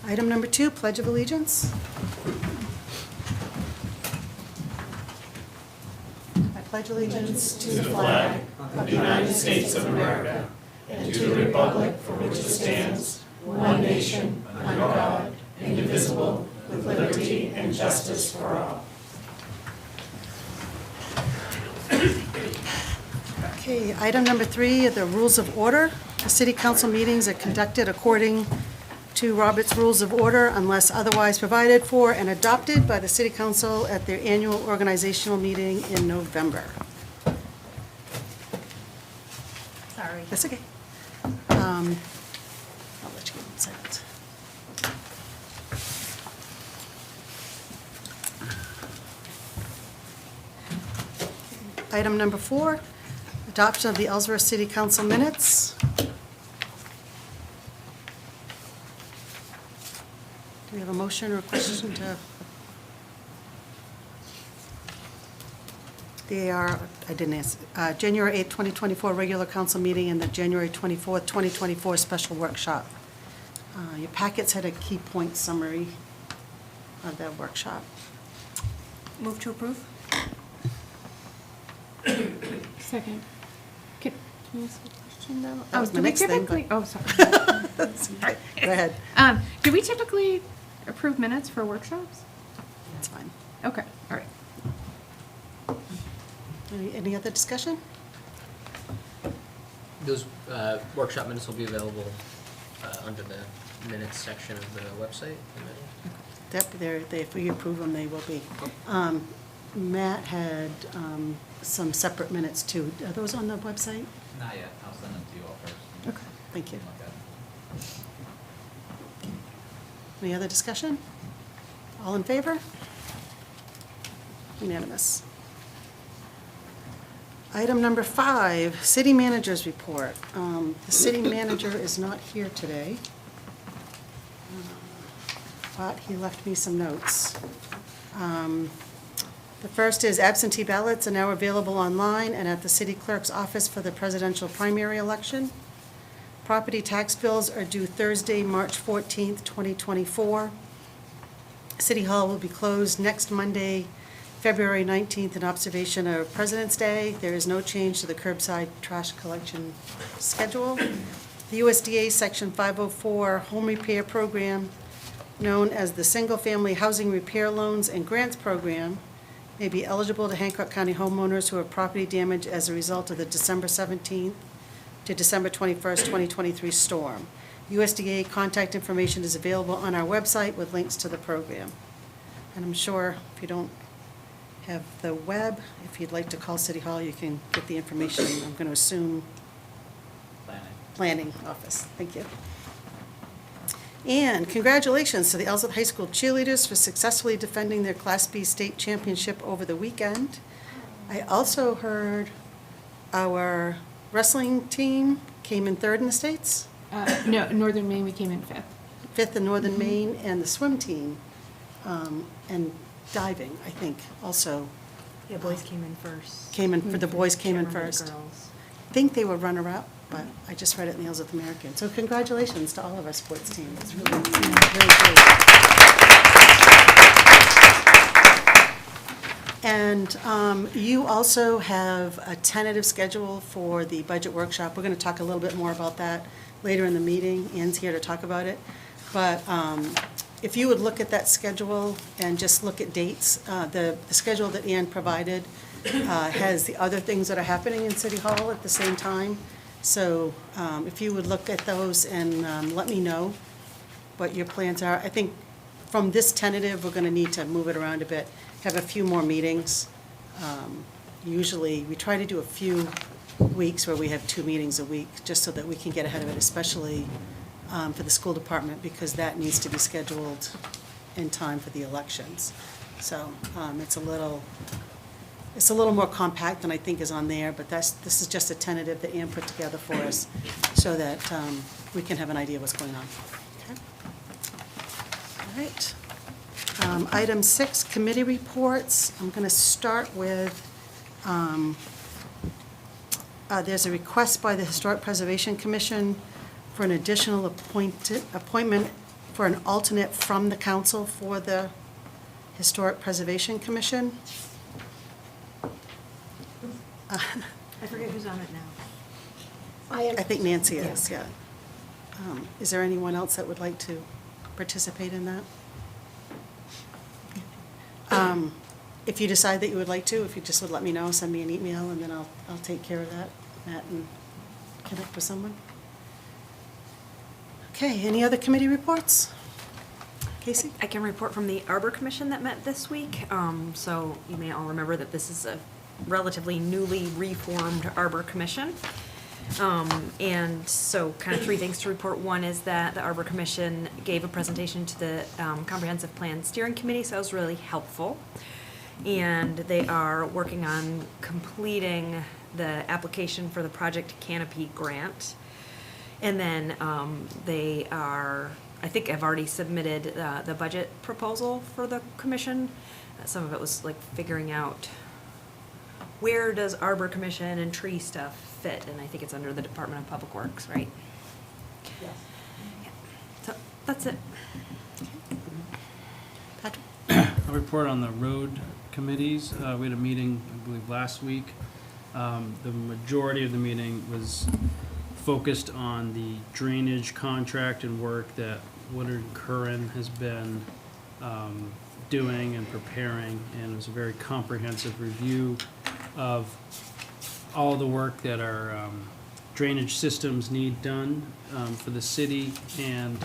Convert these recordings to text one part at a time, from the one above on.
Item number 2, Pledge of Allegiance. I pledge allegiance to the flag of the United States of America and to the republic for which it stands, one nation, under God, indivisible, with liberty and justice for all. Okay, item number 3 are the rules of order. The city council meetings are conducted according to Robert's Rules of Order unless otherwise provided for and adopted by the city council at their annual organizational meeting in November. Sorry. That's okay. I'll let you go in a second. Item number 4, adoption of the Ellsworth City Council minutes. Do we have a motion or a question to? They are, I didn't ask, January 8th, 2024 regular council meeting and the January 24th, 2024 special workshop. Your packets had a key point summary of that workshop. Move to approve? Second. Can you ask a question though? That was my do we next thing, typically- but- Oh, sorry. Go ahead. Do we typically approve minutes for workshops? That's fine. Okay, all right. Any other discussion? Those workshop minutes will be available under the minutes section of the website. If we approve them, they will be. Matt had some separate minutes too. Are those on the website? Not yet. I'll send them to you all first. Okay, thank you. Look at it. Any other discussion? All in favor? Unanimous. Item number 5, city manager's report. The city manager is not here today, but he left me some notes. The first is absentee ballots are now available online and at the city clerk's office for the presidential primary election. Property tax bills are due Thursday, March 14th, 2024. City Hall will be closed next Monday, February 19th, in observation of President's Day. There is no change to the curbside trash collection schedule. The USDA Section 504 Home Repair Program, known as the Single Family Housing Repair Loans and Grants Program, may be eligible to Hancock County homeowners who have property damage as a result of the December 17th to December 21st, 2023 storm. USDA contact information is available on our website with links to the program. And I'm sure if you don't have the web, if you'd like to call City Hall, you can get the information. I'm going to assume planning office. Thank you. And congratulations to the Ellsworth High School cheerleaders for successfully defending their Class B state championship over the weekend. I also heard our wrestling team came in 3rd in the States, No, Northern Maine, we came in 5th. 5th in Northern Maine, and the swim team, and diving, I think, also Yeah, boys came in first. came in, for the boys came in Can't remember the first. girls. I think they were runner-up, but I just read it in the Ellsworth American. So congratulations to all of our sports teams. It's really, really great. And you also have a tentative schedule for the budget workshop. We're going to talk a little bit more about that later in the meeting. Ann's here to talk about it. But if you would look at that schedule and just look at dates, the schedule that Ann provided has the other things that are happening in City Hall at the same time. So if you would look at those and let me know what your plans are. I think from this tentative, we're going to need to move it around a bit, have a few more meetings. Usually, we try to do a few weeks where we have 2 meetings a week, just so that we can get ahead of it, especially for the school department, because that needs to be scheduled in time for the elections. So it's a little more compact than I think is on there, but this is just a tentative that Ann put together for us so that we can have an idea of what's going on. Okay. All right. Item 6, committee reports. I'm going to start with, there's a request by the Historic Preservation Commission for an additional appointment for an alternate from the council for the Historic Preservation Commission. I forget who's on it now. I think Nancy is, yeah. Is there anyone else that would like to participate in that? If you decide that you would like to, if you just would let me know, send me an email, and then I'll take care of that, Matt, and connect with someone. Okay, any other committee reports? Casey? I can report from the Arbor Commission that met this week. So you may all remember that this is a relatively newly reformed Arbor Commission. And so kind of three things to report. One is that the Arbor Commission gave a presentation to the Comprehensive Plan Steering Committee, so that was really helpful. And they are working on completing the application for the Project Canopy grant. And then they are, I think I've already submitted the budget proposal for the commission. Some of it was like figuring out where does Arbor Commission and tree stuff fit, and I think it's under the Department of Public Works, right? Yes. Yeah. So that's it. Patrick? A report on the road committees. We had a meeting, I believe, last week. The majority of the meeting was focused on the drainage contract and work that Woodard Curran has been doing and preparing, and it was a very comprehensive review of all the work that our drainage systems need done for the city, and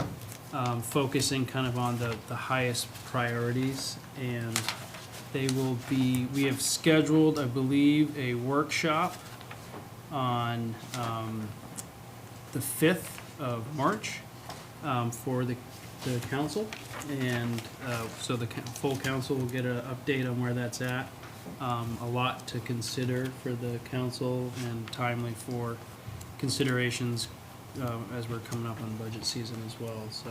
focusing kind of on the highest priorities. And they will be, we have scheduled, I believe, a workshop on the 5th of March for the council. And so the full council will get an update on where that's at. A lot to consider for the council and timely for considerations as we're coming up on budget season as well. So,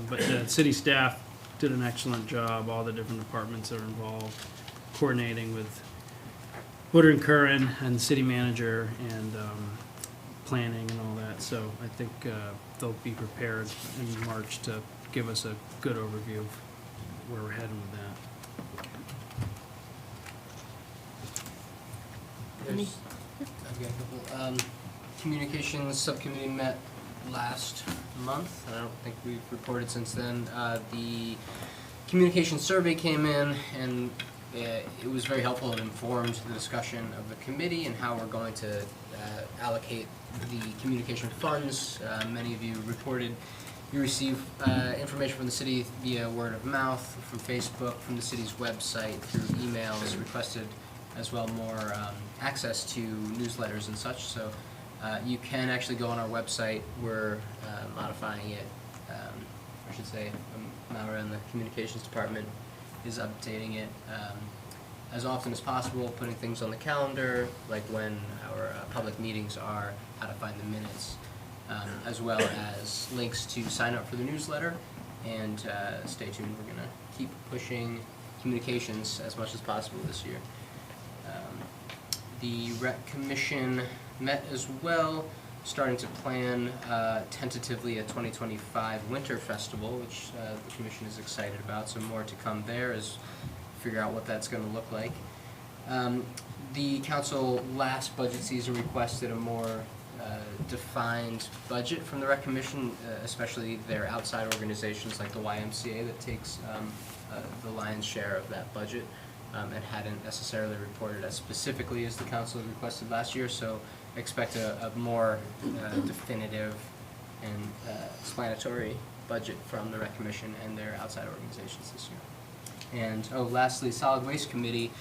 but the city staff did an excellent job. All the different departments that are involved, coordinating with Woodard and Curran and the city manager and planning and all that. So I think they'll be prepared in March to give us a good overview of where we're heading with that. I've got a couple. Communications Subcommittee met last month, and I don't think we've reported since then. The communication survey came in, and it was very helpful. It informed the discussion of the committee and how we're going to allocate the communication funds. Many of you reported you receive information from the city via word of mouth, from Facebook, from the city's website, through emails, requested as well more access to newsletters and such. So you can actually go on our website. We're modifying it. I should say, Maura in the communications department is updating it as often as possible, putting things on the calendar, like when our public meetings are, how to find the minutes, as well as links to sign up for the newsletter. And stay tuned. We're going to keep pushing communications as much as possible this year. The Rec Commission met as well, starting to plan tentatively a 2025 Winter Festival, which the Commission is excited about. So more to come there as figure out what that's going to look like. The Council last budget season requested a more defined budget from the Rec Commission, especially their outside organizations like the YMCA that takes the lion's share of that budget. And hadn't necessarily reported as specifically as the council requested last year, so expect a more definitive and explanatory budget from the Rec Commission and their outside organizations this year. And lastly, Solid Waste Committee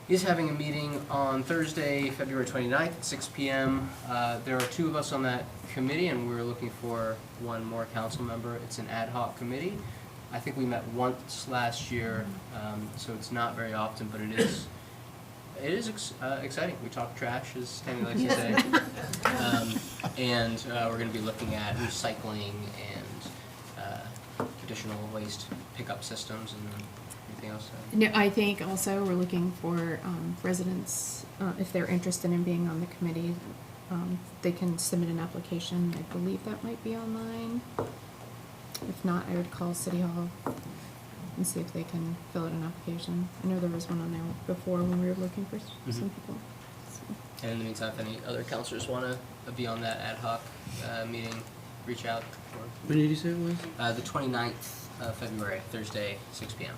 is having a meeting on Thursday, February 29th at 6 p.m. There are two of us on that committee, and we're looking for one more council member. It's an ad hoc committee. I think we met once last year, so it's not very often, but it is exciting. We talk trash, as Tammy likes to say. And we're going to be looking at recycling and traditional waste pickup systems and anything else. No, I think also we're looking for residents, if they're interested in being on the committee, they can submit an application. I believe that might be online. If not, I would call City Hall and see if they can fill out an application. I know there was one on there before when we were looking for some people. So. And in the meantime, if any other counselors want to be on that ad hoc meeting, reach out. When did you say it was? The 29th of February, Thursday, 6 p.m.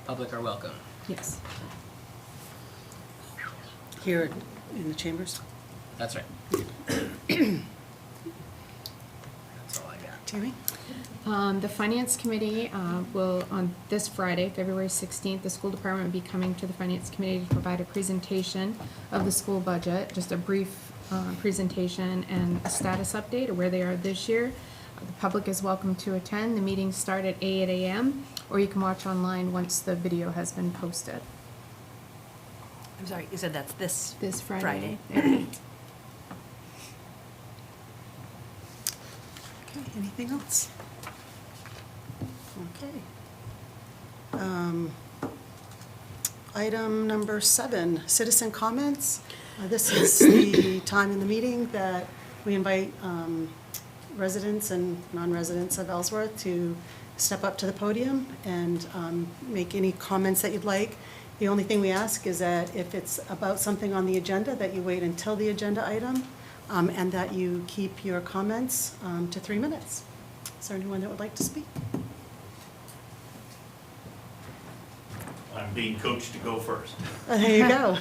Public are welcome. Yes. Here in the chambers. That's right. That's all I got. Tammy? The Finance Committee will, on this Friday, February 16th, the school department will be coming to the Finance Committee to provide a presentation of the school budget, just a brief presentation and a status update of where they are this year. The public is welcome to attend. The meetings start at 8 a.m., or you can watch online once the video has been posted. I'm sorry, you said that's This Friday. Friday. Okay, anything else? Okay. Item number 7, citizen comments. This is the time in the meeting that we invite residents and non-residents of Ellsworth to step up to the podium and make any comments that you'd like. The only thing we ask is that if it's about something on the agenda, that you wait until the agenda item, and that you keep your comments to 3 minutes. Is there anyone that would like to speak? I'm being coached to go first. There you go.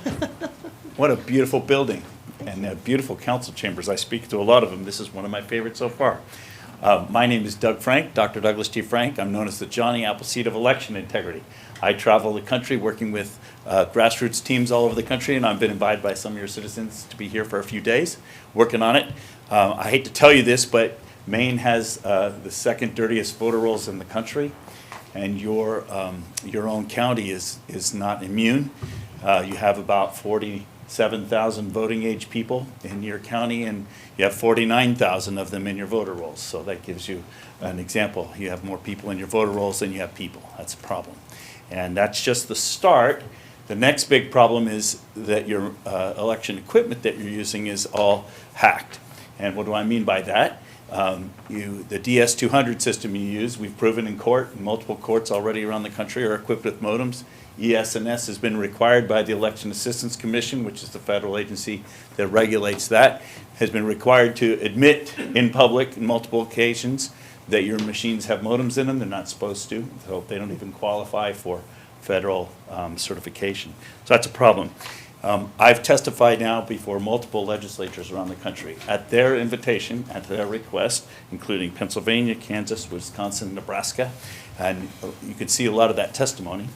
What a beautiful building and beautiful council chambers. I speak to a lot of them. This is one of my favorites so far. My name is Doug Frank, Dr. Douglas T. Frank. I'm known as the Johnny Appleseed of election integrity. I travel the country working with grassroots teams all over the country, and I've been invited by some of your citizens to be here for a few days working on it. I hate to tell you this, but Maine has the second dirtiest voter rolls in the country, and your own county is not immune. You have about 47,000 voting age people in your county, and you have 49,000 of them in your voter rolls. So that gives you an example. You have more people in your voter rolls than you have people. That's a problem. And that's just the start. The next big problem is that your election equipment that you're using is all hacked. And what do I mean by that? The DS200 system you use, we've proven in court, multiple courts already around the country are equipped with modems. ES&S has been required by the Election Assistance Commission, which is the federal agency that regulates that, has been required to admit in public on multiple occasions that your machines have modems in them. They're not supposed to, so they don't even qualify for federal certification. So that's a problem. I've testified now before multiple legislatures around the country at their invitation, at their request, including Pennsylvania, Kansas, Wisconsin, Nebraska, and you can see a lot of that testimony.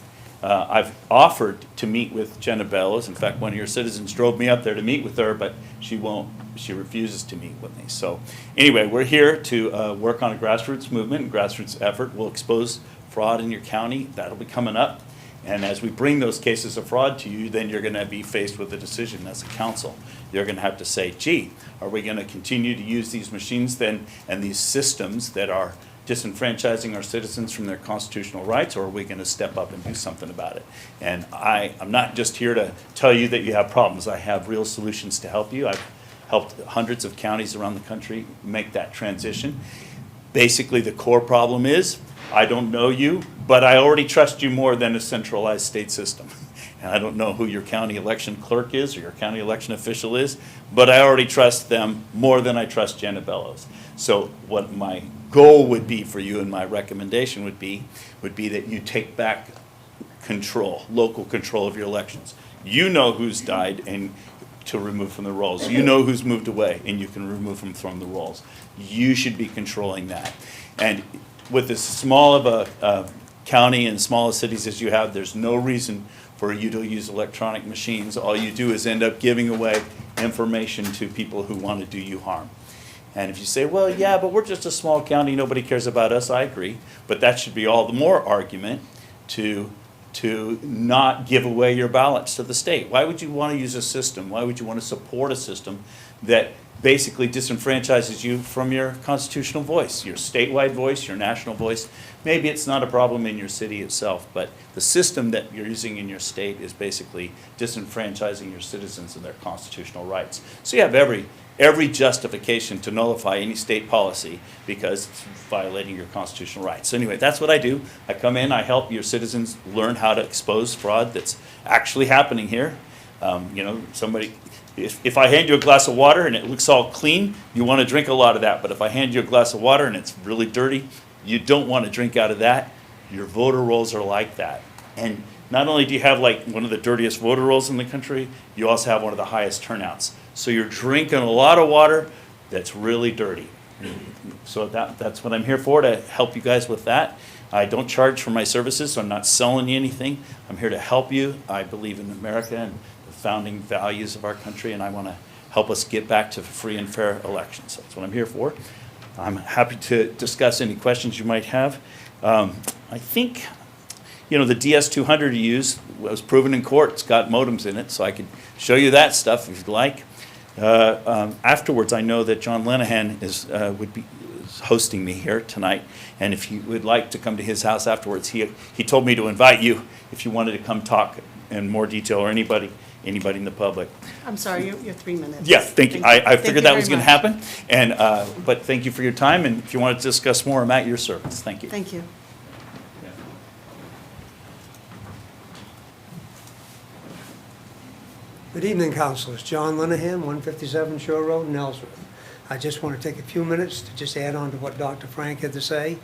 I've offered to meet with Jenna Bellows. In fact, one of your citizens drove me up there to meet with her, but she won't. She refuses to meet with me. So anyway, we're here to work on a grassroots movement and grassroots effort. We'll expose fraud in your county. That'll be coming up. And as we bring those cases of fraud to you, then you're going to be faced with a decision as a council. You're going to have to say, gee, are we going to continue to use these machines then and these systems that are disenfranchising our citizens from their constitutional rights, or are we going to step up and do something about it? And I'm not just here to tell you that you have problems. I have real solutions to help you. I've helped hundreds of counties around the country make that transition. Basically, the core problem is, I don't know you, but I already trust you more than a centralized state system. And I don't know who your county election clerk is or your county election official is, but I already trust them more than I trust Jenna Bellows. So what my goal would be for you and my recommendation would be that you take back control, local control of your elections. You know who's died and to remove from the rolls. You know who's moved away and you can remove them from the rolls. You should be controlling that. And with as small of a county and small as cities as you have, there's no reason for you to use electronic machines. All you do is end up giving away information to people who want to do you harm. And if you say, well, yeah, but we're just a small county, nobody cares about us, I agree. But that should be all the more argument to not give away your ballots to the state. Why would you want to use a system? Why would you want to support a system that basically disenfranchises you from your constitutional voice, your statewide voice, your national voice. Maybe it's not a problem in your city itself, but the system that you're using in your state is basically disenfranchising your citizens and their constitutional rights. So you have every justification to nullify any state policy because it's violating your constitutional rights. So anyway, that's what I do. I come in, I help your citizens learn how to expose fraud that's actually happening here. If I hand you a glass of water and it looks all clean, you want to drink a lot of that. But if I hand you a glass of water and it's really dirty, you don't want to drink out of that. Your voter rolls are like that. And not only do you have like one of the dirtiest voter rolls in the country, you also have one of the highest turnouts. So you're drinking a lot of water that's really dirty. So that's what I'm here for, to help you guys with that. I don't charge for my services, so I'm not selling you anything. I'm here to help you. I believe in America and the founding values of our country, and I want to help us get back to free and fair elections. That's what I'm here for. I'm happy to discuss any questions you might have. I think, the DS200 you use was proven in court. It's got modems in it, so I could show you that stuff if you'd like. Afterwards, I know that John Lenahan is hosting me here tonight, and if you would like to come to his house afterwards, he told me to invite you if you wanted to come talk in more detail, or anybody in the public. I'm sorry, you're 3 minutes. Yeah, thank you. I figured that was going to very happen, and but thank you for your time, and if you want to discuss more, I'm at your service. Thank you. Thank you. Good evening, councilors. John Lenahan, 157 Shore Road in Ellsworth. I just want to take a few minutes to just add on to what Dr. Frank had to say.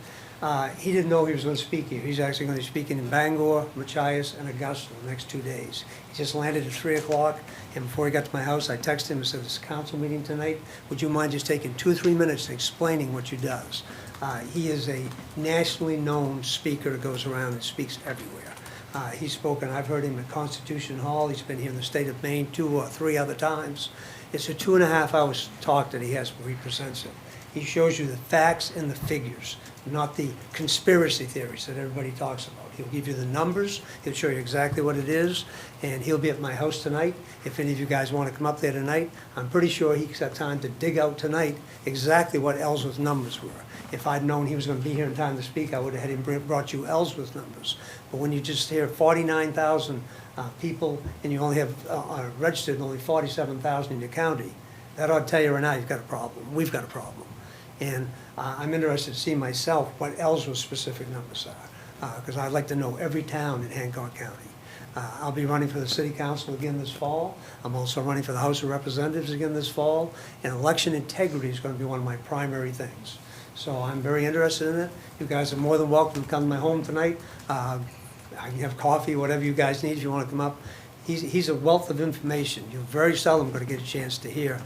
He didn't know he was going to speak here. He's actually going to be speaking in Bangor, Machias, and Augusta the next 2 days. He just landed at 3 o'clock, and before he got to my house, I texted him and said, "This is a council meeting tonight. Would you mind just taking 2 or 3 minutes and explaining what you does?" He is a nationally known speaker that goes around and speaks everywhere. He's spoken, I've heard him at Constitution Hall. He's been here in the state of Maine 2 or 3 other times. It's a 2.5 hours talk that he has where he presents it. He shows you the facts and the figures, not the conspiracy theories that everybody talks about. He'll give you the numbers, he'll show you exactly what it is, and he'll be at my house tonight. If any of you guys want to come up there tonight, I'm pretty sure he's got time to dig out tonight exactly what Ellsworth numbers were. If I'd known he was going to be here in time to speak, I would have had him brought you Ellsworth numbers. But when you just hear 49,000 people and you only have registered only 47,000 in your county, that ought to tell you right now you've got a problem. We've got a problem. And I'm interested to see myself what Ellsworth specific numbers are, because I'd like to know every town in Hancock County. I'll be running for the city council again this fall. I'm also running for the House of Representatives again this fall, and election integrity is going to be one of my primary things. So I'm very interested in it. You guys are more than welcome to come to my home tonight. I can have coffee, whatever you guys need if you want to come up. He's a wealth of information. You're very seldom going to get a chance to hear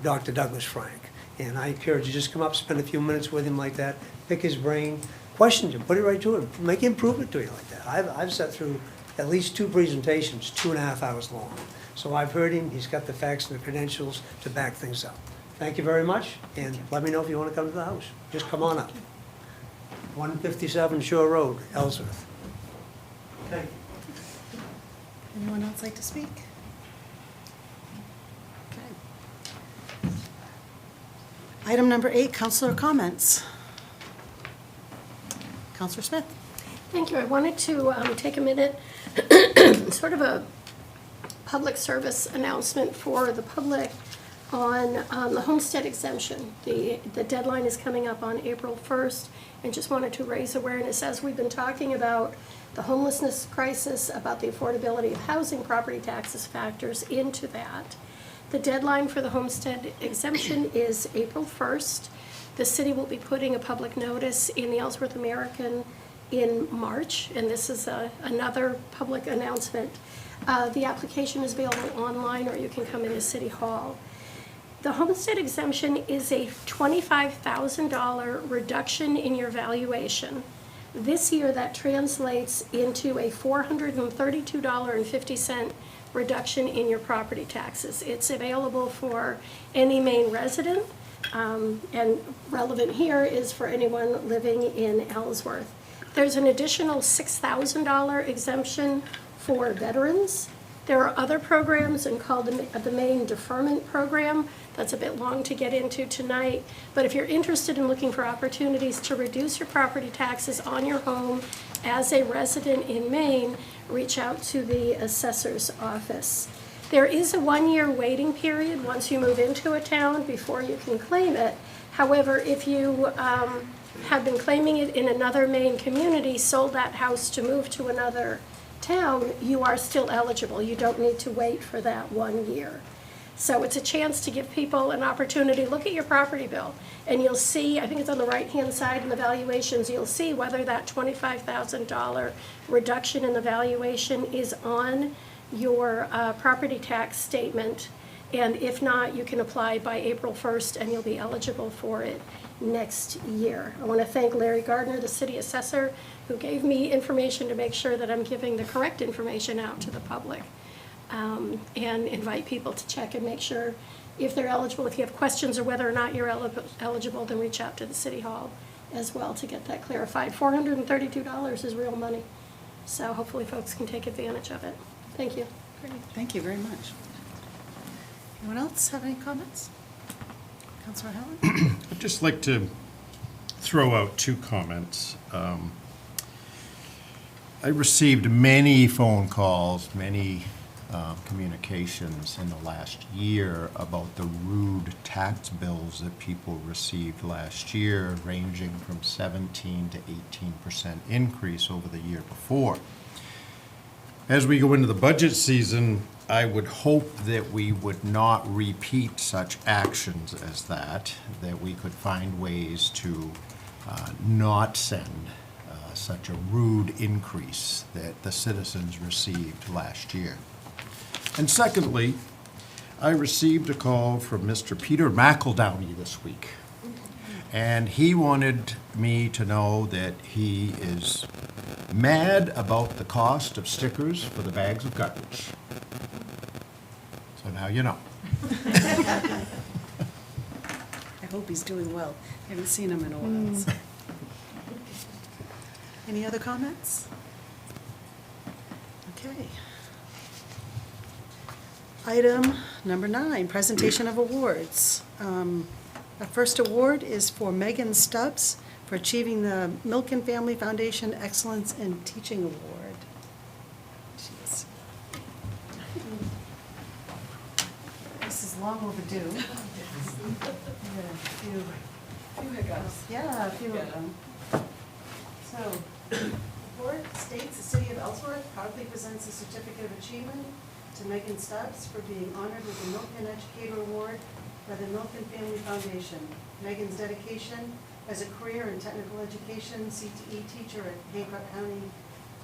Dr. Douglas Frank. And I encourage you, just come up, spend a few minutes with him like that, pick his brain, question him, put it right to him, make him prove it to you like that. I've sat through at least 2 presentations, 2.5 hours long. So I've heard him, he's got the facts and the credentials to back things up. Thank you very much, and let me know if you want to come to the house. Just come on up. 157 Shore Road, Ellsworth. Thank you. Anyone else like to speak? Okay. Item number 8, councilor comments. Councilor Smith. Thank you. I wanted to take a minute, sort of a public service announcement for the public on the homestead exemption. The deadline is coming up on April 1st, and just wanted to raise awareness as we've been talking about the homelessness crisis, about the affordability of housing, property taxes factors into that. The deadline for the homestead exemption is April 1st. The city will be putting a public notice in the Ellsworth American in March, and this is another public announcement. The application is available online, or you can come into City Hall. The homestead exemption is a $25,000 reduction in your valuation. This year, that translates into a $432.50 reduction in your property taxes. It's available for any Maine resident, and relevant here is for anyone living in Ellsworth. There's an additional $6,000 exemption for veterans, There are other programs and called the Maine Deferment Program. That's a bit long to get into tonight. But if you're interested in looking for opportunities to reduce your property taxes on your home as a resident in Maine, reach out to the assessor's office. There is a 1-year waiting period once you move into a town before you can claim it. However, if you have been claiming it in another Maine community, sold that house to move to another town, you are still eligible. You don't need to wait for that 1 year. So it's a chance to give people an opportunity. Look at your property bill, and you'll see, I think it's on the right-hand side in the valuations, you'll see whether that $25,000 reduction in the valuation is on your property tax statement. And if not, you can apply by April 1st, and you'll be eligible for it next year. I want to thank Larry Gardner, the city assessor, who gave me information to make sure that I'm giving the correct information out to the public. And invite people to check and make sure if they're eligible. If you have questions or whether or not you're eligible, then reach out to the city hall as well to get that clarified. $432 is real money. So hopefully folks can take advantage of it. Thank you. Great, thank you very much. Anyone else have any comments? Councilor Howard? I'd just like to throw out 2 comments. I received many phone calls, many communications in the last year about the rude tax bills that people received last year, ranging from 17 to 18% increase over the year before. As we go into the budget season, I would hope that we would not repeat such actions as that we could find ways to not send such a rude increase that the citizens received last year. And secondly, I received a call from Mr. Peter McEldowney this week. And he wanted me to know that he is mad about the cost of stickers for the bags of garbage. So now you know. I hope he's doing well. I haven't seen him in a while. So. Any other comments? Okay. Item number 9, presentation of awards. Our first award is for Megan Stubbs for achieving the Milken Family Foundation Excellence in Teaching Award. Jeez. This is long overdue. A few hiccups. Yeah, a few of them. So, the board states the city of Ellsworth proudly presents a certificate of achievement to Megan Stubbs for being honored with the Milken Educator Award by the Milken Family Foundation. Megan's dedication as a career in technical education CTE teacher at Hancock County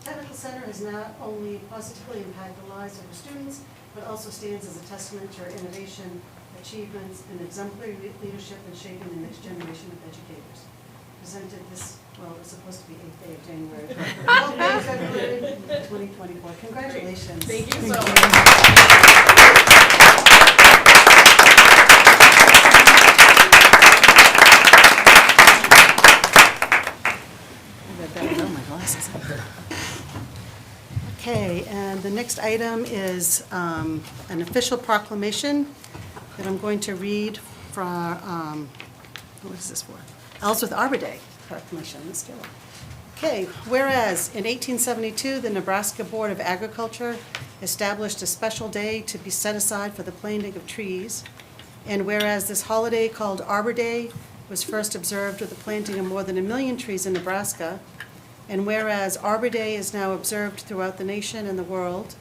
Technical Center has not only positively impacted the lives of her students, but also stands as a testament to her innovation, achievements, and exemplary leadership in shaping the next generation of educators. Presented this, well, it's supposed to be 8th day of January, 12th day of February 2024. Congratulations. Thank you so much. Okay, and the next item is an official proclamation that I'm going to read from, what is this for? Ellsworth Arbor Day proclamation. Let's go. Okay, whereas in 1872, the Nebraska Board of Agriculture established a special day to be set aside for the planting of trees, and whereas this holiday called Arbor Day was first observed with the planting of more than 1 million trees in Nebraska, and whereas Arbor Day is now observed throughout the nation and the world,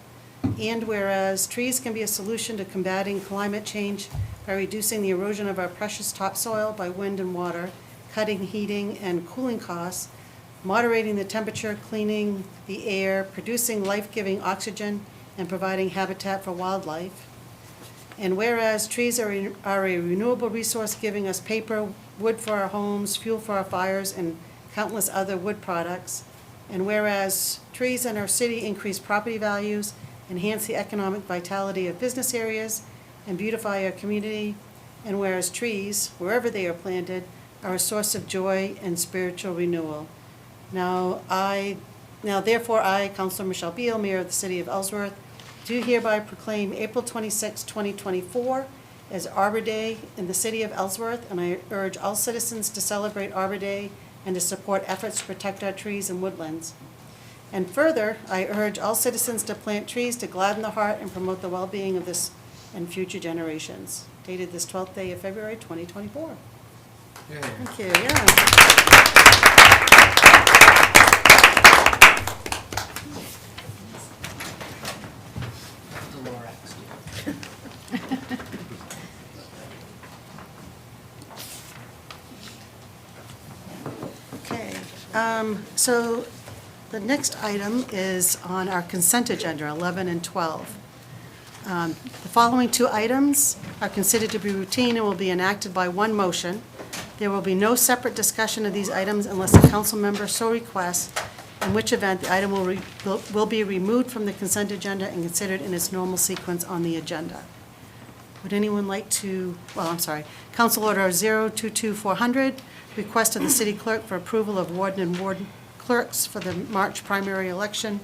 and whereas trees can be a solution to combating climate change by reducing the erosion of our precious topsoil by wind and water, cutting heating and cooling costs, moderating the temperature, cleaning the air, producing life-giving oxygen, and providing habitat for wildlife. And whereas trees are a renewable resource giving us paper, wood for our homes, fuel for our fires, and countless other wood products. And whereas trees in our city increase property values, enhance the economic vitality of business areas, and beautify our community. And whereas trees, wherever they are planted, are a source of joy and spiritual renewal. Now therefore I, Councilor Michelle Beal, Mayor of the City of Ellsworth, do hereby proclaim April 26, 2024 as Arbor Day in the city of Ellsworth, and I urge all citizens to celebrate Arbor Day and to support efforts to protect our trees and woodlands. And further, I urge all citizens to plant trees to gladden the heart and promote the well-being of this and future generations. Dated this 12th day of February, 2024. Thank you, yeah. Okay, so the next item is on our consent agenda, 11 and 12. The following two items are considered to be routine and will be enacted by one motion. There will be no separate discussion of these items unless a council member so requests, in which event the item will be removed from the consent agenda and considered in its normal sequence on the agenda. Would anyone like to, Council Order 022400, request of the city clerk for approval of warden and warden clerks for the March primary election.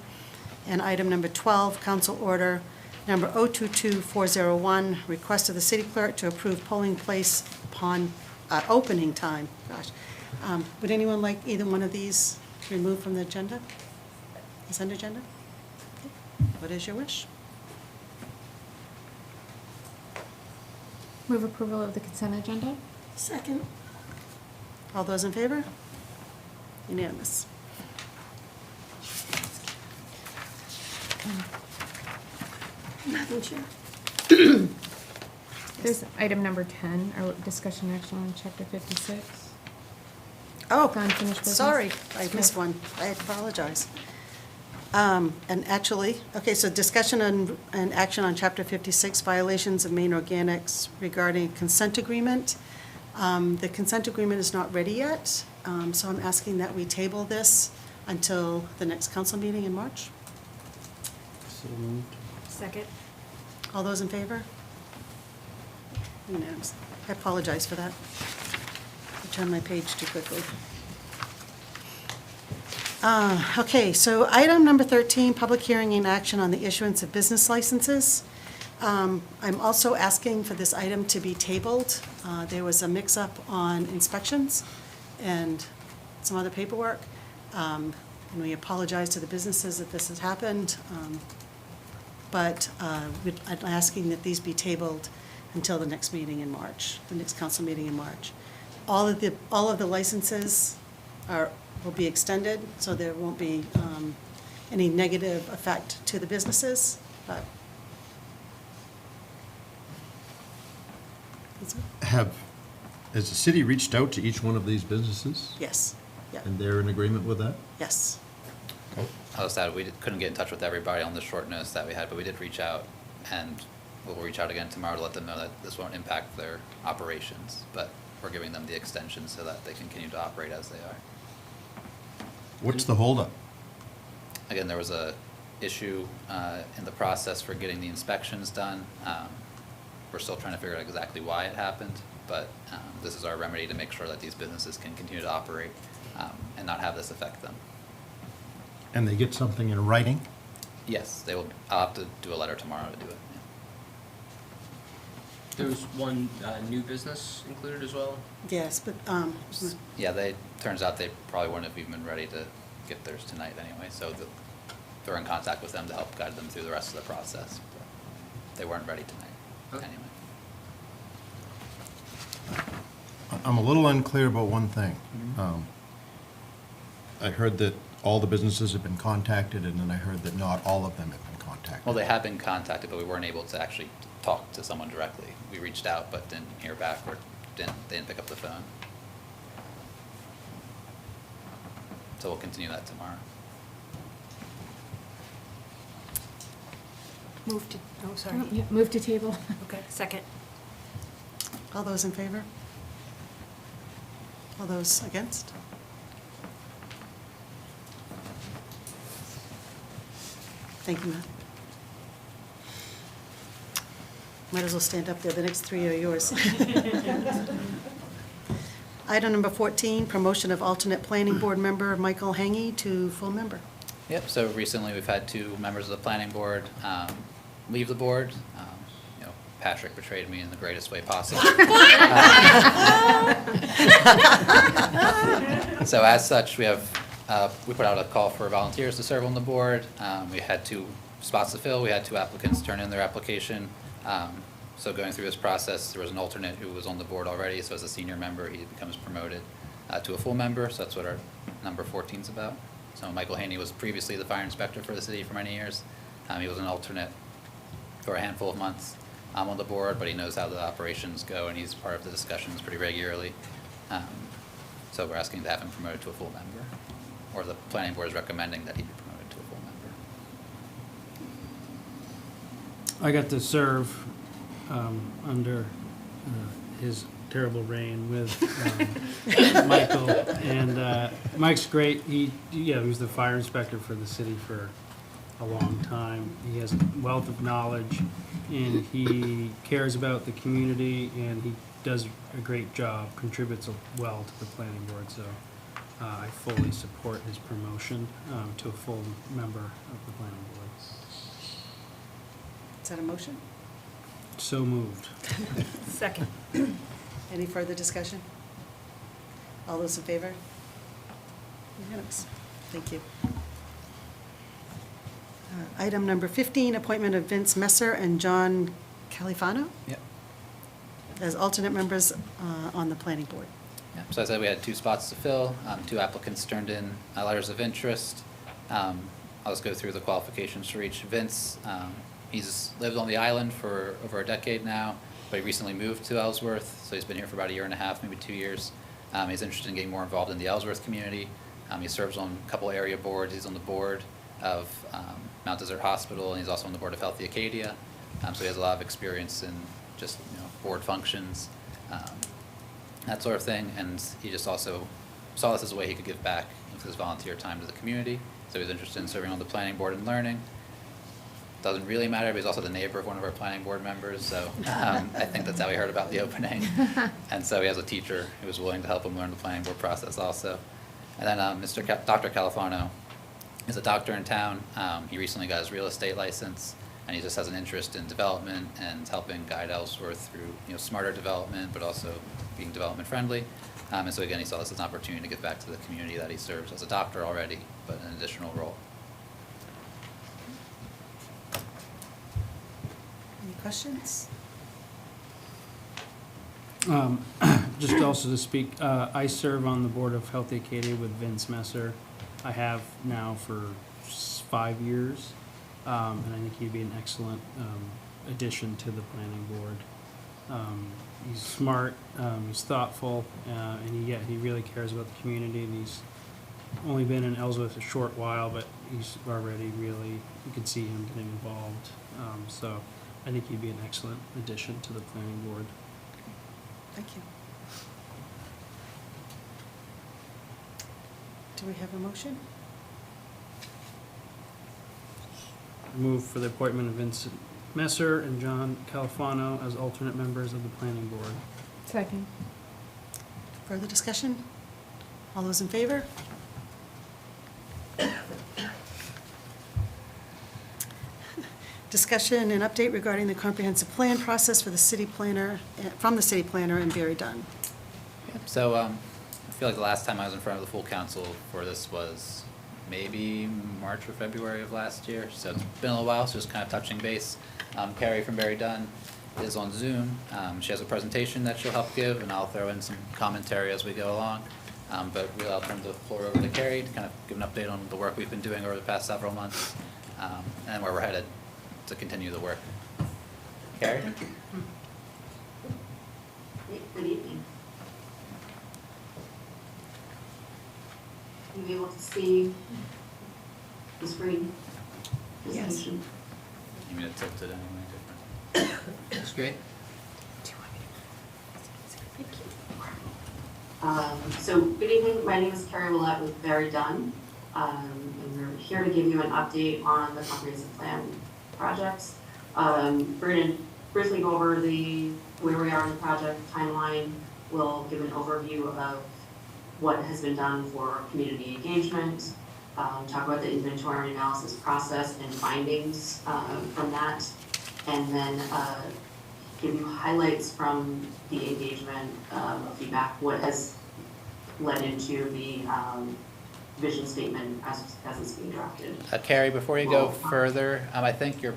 And item number 12, Council Order number 022401, request of the city clerk to approve polling place upon opening time. Would anyone like either one of these removed from the agenda? Consent agenda? Okay. What is your wish? Move approval of the consent agenda? Second. All those in favor? Unanimous. Madam Chair. There's item number 10, our discussion action on chapter 56. Oh, Unfinished business. sorry, I missed one. I apologize. And actually, okay, so discussion and action on Chapter 56, violations of Maine Organics regarding consent agreement. The consent agreement is not ready yet, so I'm asking that we table this until the next council meeting in March. So moved. Second. All those in favor? Unanimous. I apologize for that. I turned my page too quickly. Okay, so item number 13, public hearing and action on the issuance of business licenses. I'm also asking for this item to be tabled. There was a mix-up on inspections and some other paperwork. And we apologize to the businesses that this has happened. But I'm asking that these be tabled until the next meeting in March, the next council meeting in March. All of the licenses will be extended, so there won't be any negative effect to the businesses, but. That's it. Has the city reached out to each one of these businesses? Yes, yeah, And they're in agreement with that? yes. I was sad, couldn't get in touch with everybody on the short notice that we had, but we did reach out, and we'll reach out again tomorrow to let them know that this won't impact their operations, but we're giving them the extension so that they continue to operate as they are. What's the holdup? Again, there was a issue in the process for getting the inspections done. We're still trying to figure out exactly why it happened, but this is our remedy to make sure that these businesses can continue to operate and not have this affect them. And they get something in writing? Yes, they will. I'll have to do a letter tomorrow to do it. Yeah. There was one new business included as well? Yes, but, Yeah, turns out they probably wouldn't have even been ready to get theirs tonight anyway, so they're in contact with them to help guide them through the rest of the process. But they weren't ready tonight Okay. anyway. I'm a little unclear about one thing. I heard that all the businesses have been contacted, and then I heard that not all of them have been contacted. Well, they have been contacted, but we weren't able to actually talk to someone directly. We reached out, but didn't hear back, or they didn't pick up the phone. So we'll continue that tomorrow. Move to table. Okay, second. all those in favor? All those against? Thank you, Matt. Might as well stand up there, the next three are yours. Item number 14, promotion of alternate planning board member Michael Hangy to full member. Yep, so recently we've had two members of the planning board leave the board. You know, Patrick betrayed me in the greatest way possible. So as such, we put out a call for volunteers to serve on the board. We had 2 spots to fill. We had 2 applicants turn in their application. So going through this process, there was an alternate who was on the board already. So as a senior member, he becomes promoted to a full member. So that's what our number 14 is about. So Michael Haney was previously the fire inspector for the city for many years. He was an alternate for a handful of months on the board, but he knows how the operations go, and he's part of the discussions pretty regularly. So we're asking to have him promoted to a full member, or the planning board is recommending that he be promoted to a full member. I got to serve under his terrible reign with Michael, and Mike's great. He was the fire inspector for the city for a long time. He has a wealth of knowledge, and he cares about the community, and he does a great job, contributes well to the planning board. So I fully support his promotion to a full member of the planning board. Is that a motion? So moved. Second. Any further discussion? All those in favor? Unanimous. Thank you. Item number 15, appointment of Vince Messer and John Califano Yep. as alternate members on the planning board. Yeah, so as I said, we had 2 spots to fill. 2 applicants turned in letters of interest. I'll just go through the qualifications for each. Vince, he's lived on the island for over a decade now, but he recently moved to Ellsworth, so he's been here for about 1.5 years, maybe 2 years. He's interested in getting more involved in the Ellsworth community. He serves on a couple area boards. He's on the board of Mount Desert Hospital, and he's also on the board of Healthy Acadia. So he has a lot of experience in just board functions, that sort of thing. And he just also saw this as a way he could give back with his volunteer time to the community. So he's interested in serving on the planning board and learning. Doesn't really matter, but he's also the neighbor of one of our planning board members, so I think that's how he heard about the opening. And so he has a teacher who was willing to help him learn the planning board process also. And then Dr. Califano is a doctor in town. He recently got his real estate license, and he just has an interest in development and helping guide Ellsworth through smarter development, but also being development friendly. And so again, he saw this as an opportunity to give back to the community that he serves as a doctor already, but an additional role. Any questions? Just also to speak, I serve on the board of Healthy Acadia with Vince Messer. I have now for 5 years, and I think he'd be an excellent addition to the planning board. He's smart, he's thoughtful, and he really cares about the community, and he's only been in Ellsworth a short while, but he's already really, you can see him getting involved. So I think he'd be an excellent addition to the planning board. Thank you. Do we have a motion? Move for the appointment of Vincent Messer and John Califano as alternate members of the planning board. Second. Further discussion? All those in favor? Discussion and update regarding the comprehensive plan process for the city planner, from the city planner and Barry Dunn. So I feel like the last time I was in front of the full council for this was maybe March or February of last year. So it's been a little while, so just kind of touching base. Carrie from Barry Dunn is on Zoom. She has a presentation that she'll help give, and I'll throw in some commentary as we go along. But really, I'll turn the floor over to Carrie to kind of give an update on the work we've been doing over the past several months, and where we're headed to continue the work. Carrie? Good evening. You be able to see the screen? Yes. Presentation? You mean to tilt it anyway different? That's great. So good evening, my name is Carrie Willett with Barry Dunn. And we're here to give you an update on the comprehensive plan projects. We're going to briefly go over where we are in the project timeline. We'll give an overview of what has been done for community engagement, talk about the inventory analysis process and findings from that, and then give you highlights from the engagement feedback, what has led into the vision statement as it's being drafted. Carrie, before you go Well, further, I think your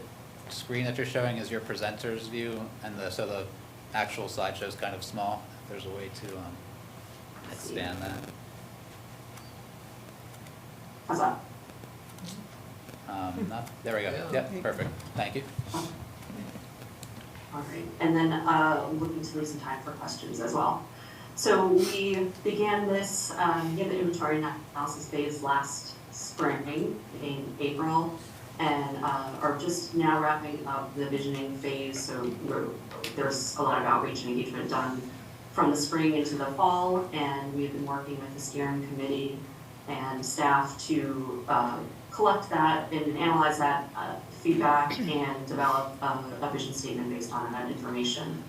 screen that you're showing is your presenter's view, and so the actual slideshow is kind of small. If there's a way to expand that. How's that? No, there we go. Yep, perfect. Thank you. All right, and then looking to leave some time for questions as well. So we began the inventory analysis phase last spring in April, and are just now wrapping up the visioning phase. So there's a lot of outreach and engagement done from the spring into the fall, and we've been working with the steering committee and staff to collect that and analyze that feedback and develop a vision statement based on that information.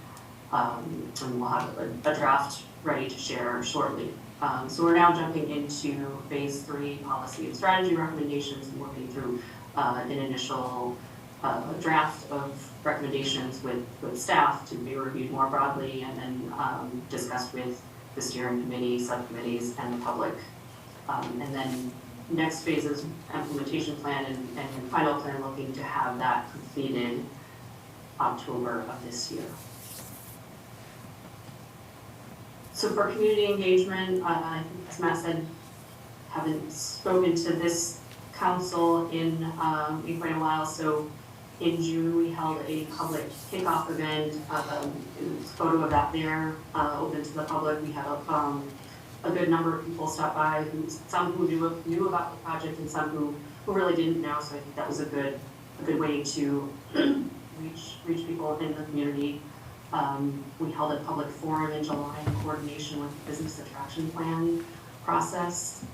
And we'll have a draft ready to share shortly. So we're now jumping into phase 3 policy and strategy recommendations and working through an initial draft of recommendations with staff to be reviewed more broadly and then discussed with the steering committee, subcommittees, and the public. And then next phase is implementation plan and final plan, looking to have that completed October of this year. So for community engagement, as Matt said, haven't spoken to this council in quite a while. So in June, we held a public kickoff event. Photo of that there, open to the public. We had a good number of people stop by, some who knew about the project and some who really didn't know. So I think that was a good way to reach people in the community. We held a public forum in July in coordination with the business attraction plan process,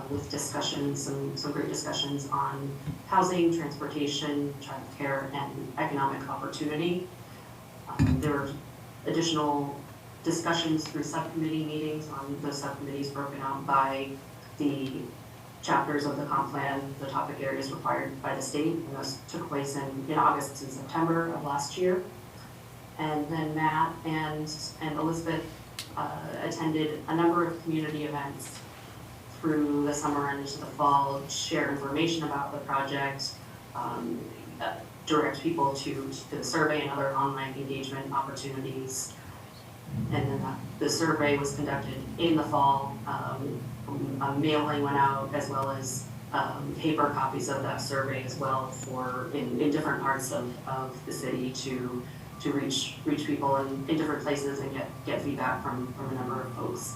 with discussions, some great discussions on housing, transportation, childcare, and economic opportunity. There were additional discussions through subcommittee meetings on those subcommittees broken out by the chapters of the comp plan, the topic areas required by the state, and those took place in August and September of last year. And then Matt and Elizabeth attended a number of community events through the summer and into the fall, share information about the project, direct people to the survey and other online engagement opportunities. And then the survey was conducted in the fall. A mailing went out, as well as paper copies of that survey as well for in different parts of the city to reach people in different places and get feedback from a number of folks.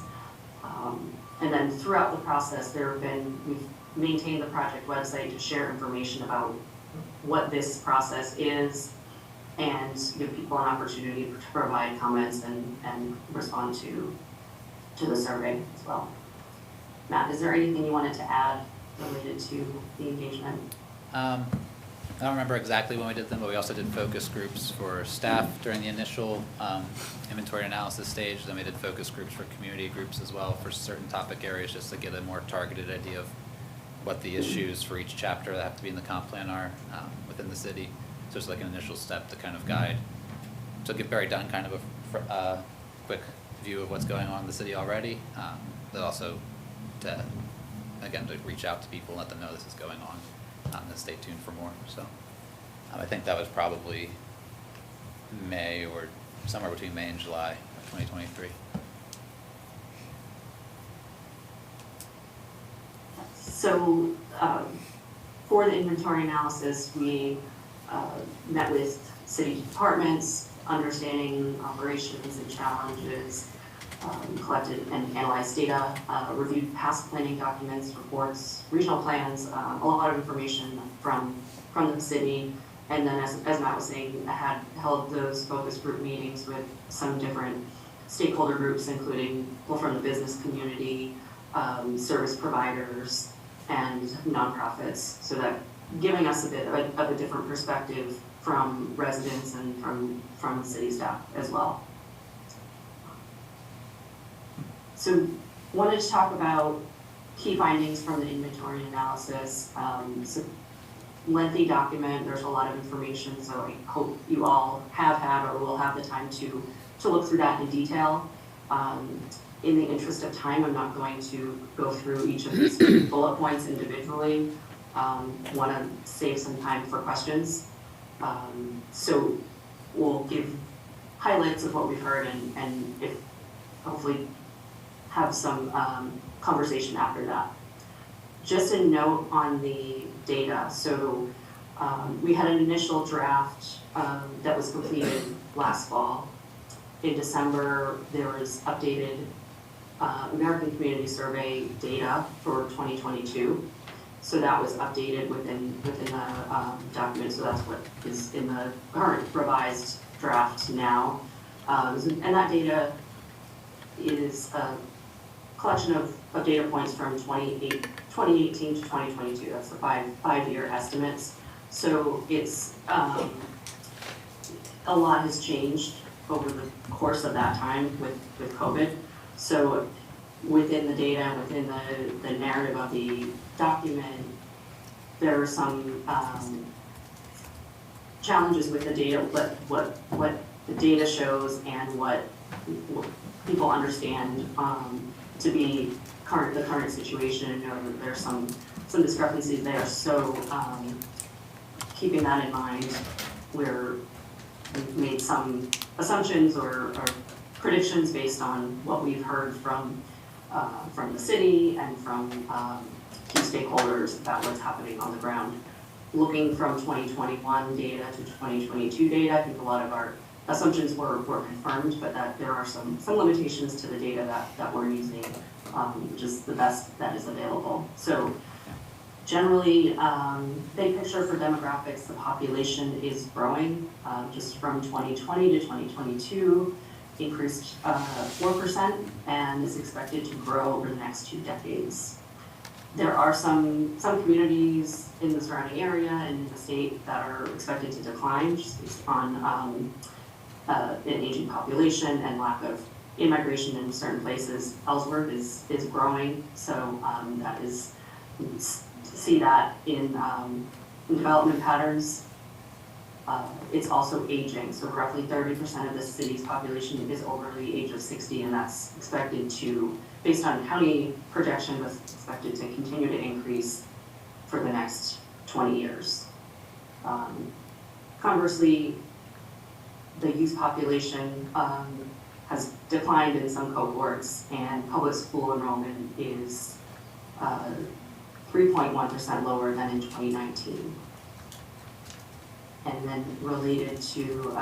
And then throughout the process, we've maintained the project website to share information about what this process is and give people an opportunity to provide comments and respond to the survey as well. Matt, is there anything you wanted to add related to the engagement? I don't remember exactly when we did them, but we also did focus groups for staff during the initial inventory analysis stage. Then we did focus groups for community groups as well for certain topic areas, just to get a more targeted idea of what the issues for each chapter that have to be in the comp plan are within the city. So it's like an initial step to kind of guide. So get Barry done kind of a quick view of what's going on in the city already, but also to reach out to people and let them know this is going on. And stay tuned for more. So I think that was probably May or somewhere between May and July of 2023. So for the inventory analysis, we met with city departments, understanding operations and challenges, collected and analyzed data, reviewed past planning documents, reports, regional plans, a lot of information from the city. And then as Matt was saying, I had held those focus group meetings with some different stakeholder groups, including people from the business community, service providers, and nonprofits, so that giving us a bit of a different perspective from residents and from city staff as well. So wanted to talk about key findings from the inventory analysis. So lengthy document, there's a lot of information, so I hope you all have had or will have the time to look through that in detail. In the interest of time, I'm not going to go through each of these bullet points individually. Want to save some time for questions. So we'll give highlights of what we've heard and if hopefully have some conversation after that. Just a note on the data. So we had an initial draft that was completed last fall. In December, there was updated American Community Survey data for 2022. So that was updated within the document. So that's what is in the current revised draft now. And that data is a collection of data points from 2018 to 2022. That's the five-year estimates. So it's a lot has changed over the course of that time with COVID. So within the data, within the narrative of the document, there are some challenges with the data, what the data shows and what people understand to be the current situation, and know that there's some discrepancies there. So keeping that in mind, we've made some assumptions or predictions based on what we've heard from the city and from key stakeholders about what's happening on the ground. Looking from 2021 data to 2022 data, I think a lot of our assumptions were confirmed, but that there are some limitations to the data that we're using, just the best that is available. So generally, big picture for demographics, the population is growing, just from 2020 to 2022, increased 4% and is expected to grow over the next 2 decades. There are some communities in the surrounding area and in the state that are expected to decline just based on an aging population and lack of immigration in certain places. Ellsworth is growing, so that is, see that in development patterns. It's also aging, so roughly 30% of the city's population is over the age of 60, and that's expected to, based on county projection, was expected to continue to increase for the next 20 years. Conversely, the youth population has declined in some cohorts, and public school enrollment is 3.1% lower than in 2019. And then related to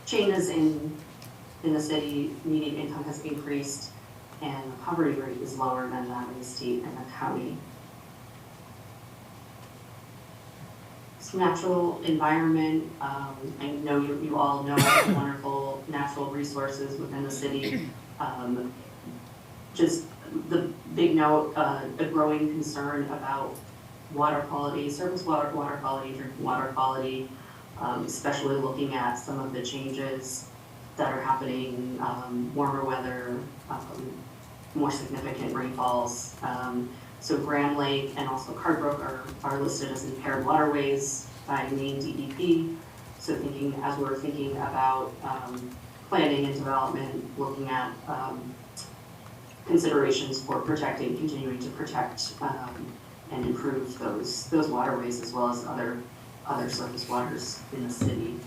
changes in the city, median income has increased and the poverty rate is lower than that in the state and the county. Some natural environment, I know you all know the wonderful natural resources within the city. Just the big note, a growing concern about water quality, surface water quality, drinking water quality, especially looking at some of the changes that are happening, warmer weather, more significant rainfalls. So Grand Lake and also Cardbrook are listed as impaired waterways by Maine DEP. So as we're thinking about planning and development, looking at considerations for continuing to protect and improve those waterways as well as other surface waters in the city.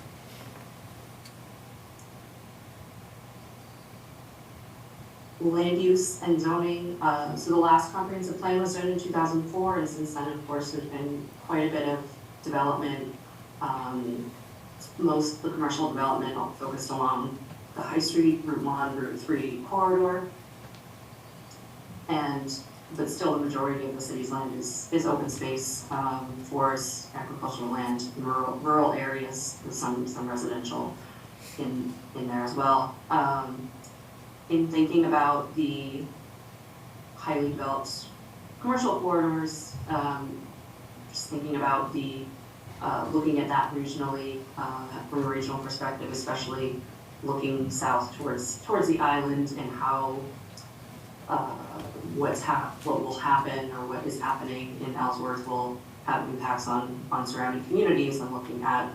Land use and zoning. So the last comprehensive plan was done in 2004, and since then, of course, there's been quite a bit of development. Most of the commercial development all focused along the High Street, Route 1, Route 3 corridor. But still the majority of the city's land is open space, forests, agricultural land, rural areas with some residential in there as well. In thinking about the highly developed commercial corridors, just thinking about looking at that regionally, from a regional perspective, especially looking south towards the island and how what will happen or what is happening in Ellsworth will have impacts on surrounding communities and looking at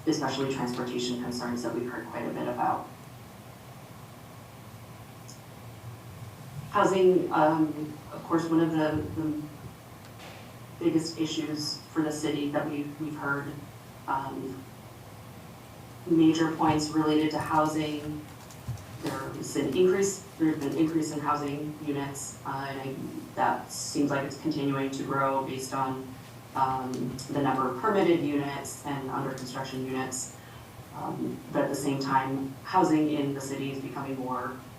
especially transportation concerns that we've heard quite a bit about. Housing, of course, one of the biggest issues for the city that we've heard, major points related to housing. There's been increase in housing units, and that seems like it's continuing to grow based on the number of permitted units and under construction units. But at the same time, housing in the city is becoming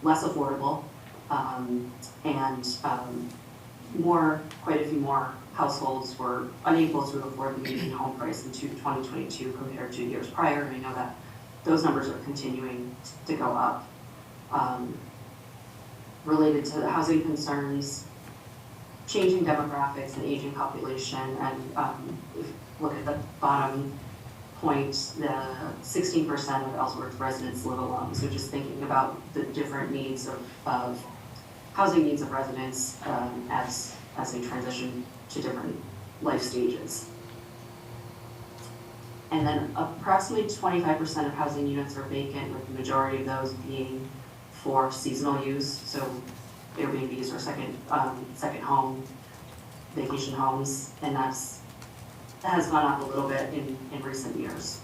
less affordable, and quite a few more households were unable to afford the median home price in 2022 compared to years prior. And I know that those numbers are continuing to go up. Related to the housing concerns, changing demographics and aging population, and if you look at the bottom point, the 16% of Ellsworth residents live alone. So just thinking about the different needs of housing needs of residents as they transition to different life stages. And then approximately 25% of housing units are vacant, with the majority of those being for seasonal use, so Airbnbs or second home, vacation homes, and that has gone up a little bit in recent years.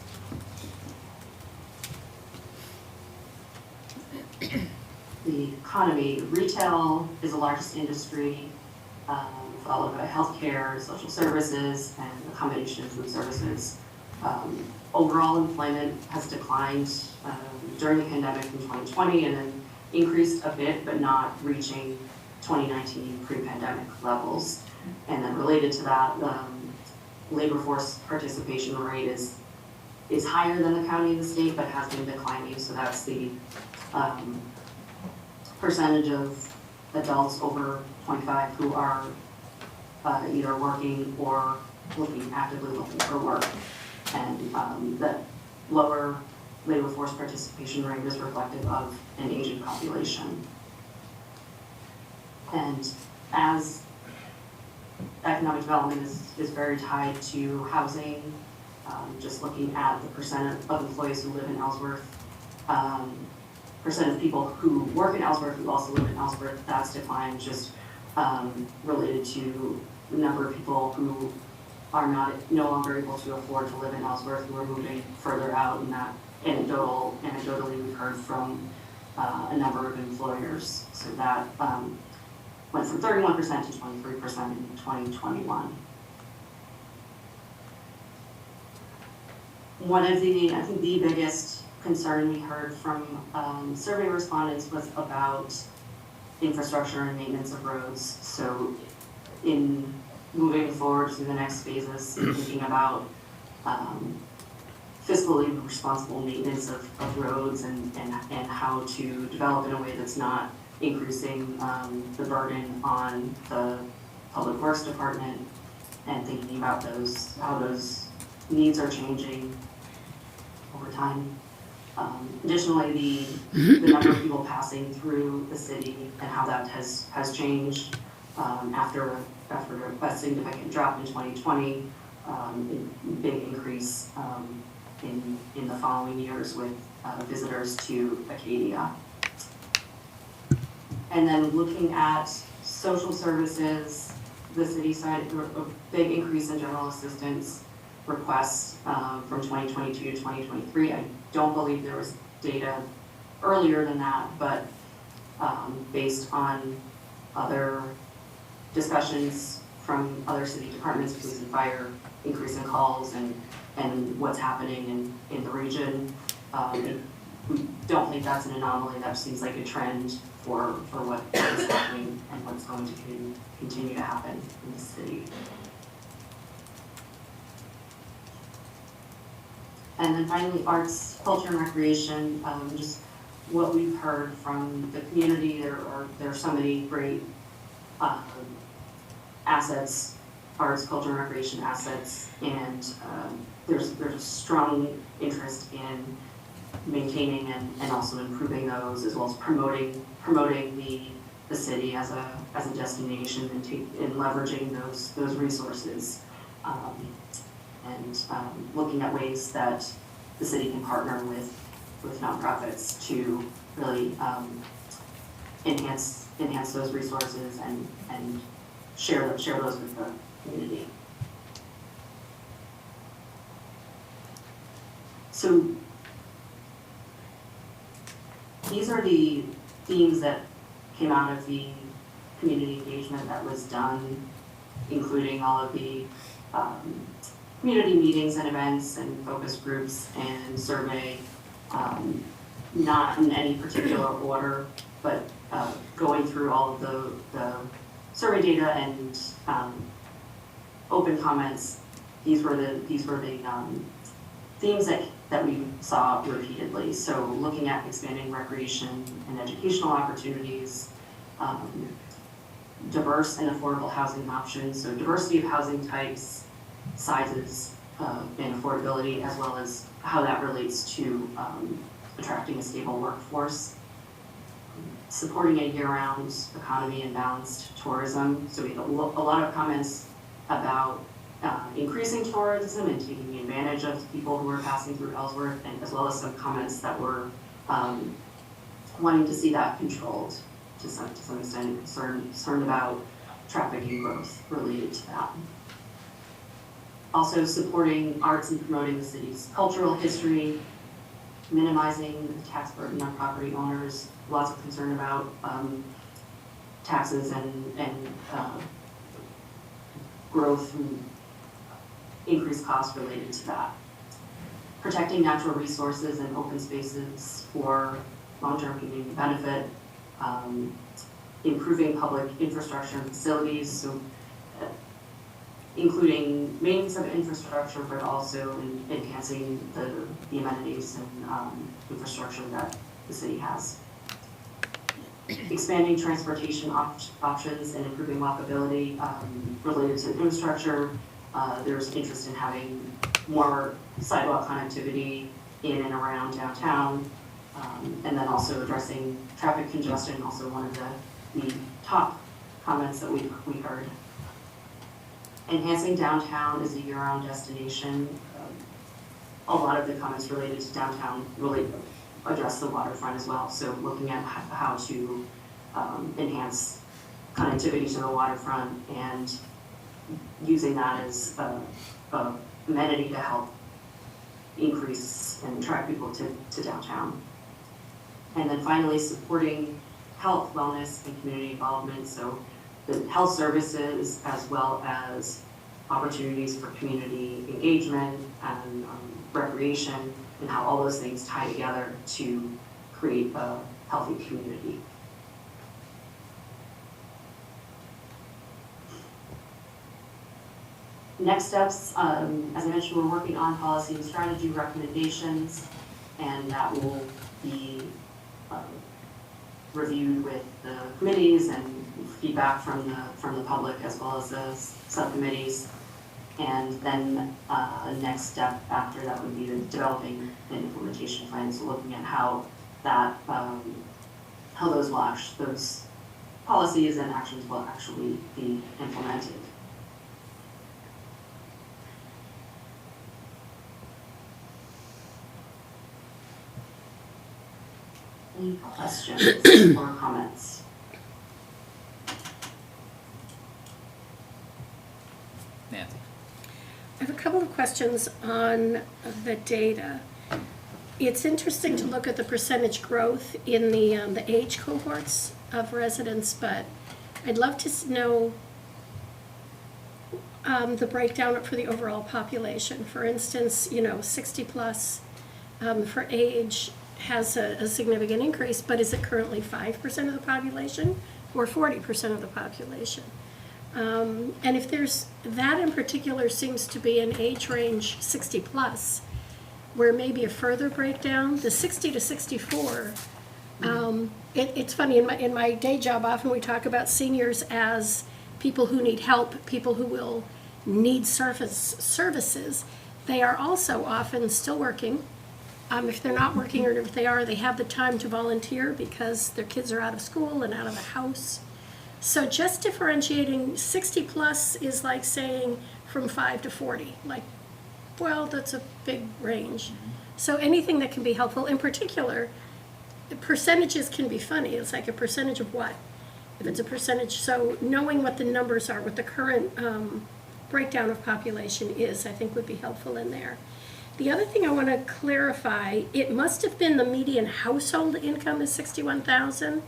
The economy, retail is the largest industry, followed by healthcare, social services, and a combination of food services. Overall employment has declined during the pandemic in 2020 and then increased a bit, but not reaching 2019 pre-pandemic levels. And then related to that, labor force participation rate is higher than the county and the state, but has been declining. So that's the percentage of adults over 25 who are either working or actively looking for work. And that lower labor force participation rate is reflective of an aging population. And as economic development is very tied to housing, just looking at the percent of employees who live in Ellsworth, percent of people who work in Ellsworth who also live in Ellsworth, that's declined, just related to the number of people who are no longer able to afford to live in Ellsworth, who are moving further out, and that anecdotally we've heard from a number of employers. So that went from 31% to 23% in 2021. One of I think the biggest concern we heard from survey respondents was about infrastructure and maintenance of roads. So in moving forward to the next phases, thinking about fiscally responsible maintenance of roads and how to develop in a way that's not increasing the burden on the Public Works Department, and thinking about how those needs are changing over time. Additionally, the number of people passing through the city and how that has changed after a significant drop in 2020, big increase in the following years with visitors to Acadia. And then looking at social services, the city side, a big increase in general assistance requests from 2022 to 2023. I don't believe there was data earlier than that, but based on other discussions from other city departments, police and fire, increase in calls and what's happening in the region, we don't think that's an anomaly. That seems like a trend for what is happening and what's going to continue to happen in the city. And then finally, arts, culture, and recreation. Just what we've heard from the community, there are so many great assets, arts, culture, and recreation assets, and there's a strong interest in maintaining and also improving those, as well as promoting the the city as a destination and leveraging those resources. Looking at ways that the city can partner with nonprofits to really enhance those resources and share those with the community. So these are the themes that came out of the community engagement that was done, including all of the community meetings and events and focus groups and survey, not in any particular order, but going through all of the survey data and open comments. These were the themes that we saw repeatedly. So looking at expanding recreation and educational opportunities, diverse and affordable housing options, so diversity of housing types, sizes, and affordability, as well as how that relates to attracting a stable workforce, supporting a year-round economy and balanced tourism. So we had a lot of comments about increasing tourism and taking advantage of people who are passing through Ellsworth, and as well as some comments that were wanting to see that controlled to some extent, concerned about trafficking growth related to that. Also supporting arts and promoting the city's cultural history, minimizing the tax burden on property owners, lots of concern about taxes and growth and increased costs related to that. Protecting natural resources and open spaces for long-term community benefit, improving public infrastructure and facilities, so including maintenance of infrastructure, but also enhancing the amenities and infrastructure that the city has. Expanding transportation options and improving walkability related to infrastructure. There's interest in having more sidewalk connectivity in and around downtown, and then also addressing traffic congestion, also one of the top comments that we heard. Enhancing downtown as a year-round destination. A lot of the comments related to downtown really address the waterfront as well. So looking at how to enhance connectivity to the waterfront and using that as a amenity to help increase and attract people to downtown. And then finally, supporting health, wellness, and community involvement. So the health services, as well as opportunities for community engagement and recreation, and how all those things tie together to create a healthy community. Next steps, as I mentioned, we're working on policy and strategy recommendations, and that will be reviewed with the committees and feedback from the public as well as the subcommittees. And then next step after that would be developing an implementation plan, so looking at how that how those policies and actions will actually be implemented. Any questions or comments? Nancy? I have a couple of questions on the data. It's interesting to look at the percentage growth in the age cohorts of residents, but I'd love to know the breakdown for the overall population. For instance, 60 plus for age has a significant increase, but is it currently 5% of the population or 40% of the population? And if there's, that in particular seems to be an age range 60 plus, where maybe a further breakdown, the 60 to 64, it's funny, in my day job, often we talk about seniors as people who need help, people who will need services. They are also often still working, If they're not working, or if they are, they have the time to volunteer because their kids are out of school and out of the house. So just differentiating 60 plus is like saying from 5 to 40. Like, well, that's a big range. So anything that can be helpful, in particular, the percentages can be funny. It's like a percentage of what? If it's a percentage, so knowing what the numbers are, what the current breakdown of population is, I think would be helpful in there. The other thing I want to clarify, it must have been the median household income is 61,000,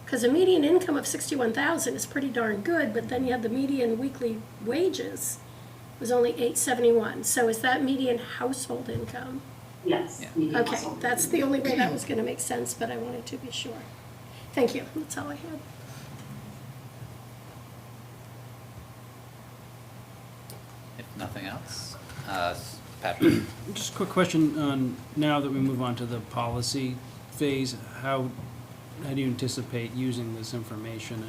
because a median income of 61,000 is pretty darn good, but then you have the median weekly wages was only 871. So is that median household income? Yes. Yeah. median Okay, household. that's the only way that was going to make sense, but I wanted to be sure. Thank you, that's all I had. If nothing else, Patrick? Just a quick question on, now that we move on to the policy phase, how do you anticipate using this information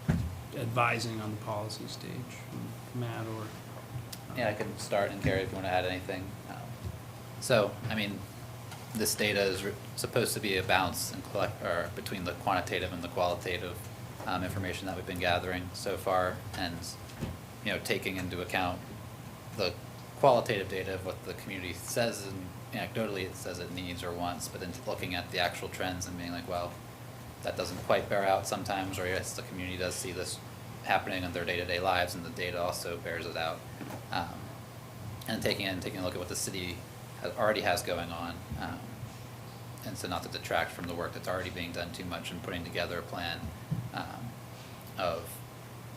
and advising on the policy stage? Matt or? Yeah, I can start, and Carrie, if you want to add anything. So, I mean, this data is supposed to be a balance and or between the quantitative and the qualitative information that we've been gathering so far, and taking into account the qualitative data of what the community says, and anecdotally it says it needs or wants, but then looking at the actual trends and being like, well, that doesn't quite bear out sometimes, or yes, the community does see this happening in their day-to-day lives, and the data also bears it out. And taking a look at what the city already has going on, and so not to detract from the work that's already being done too much, and putting together a plan of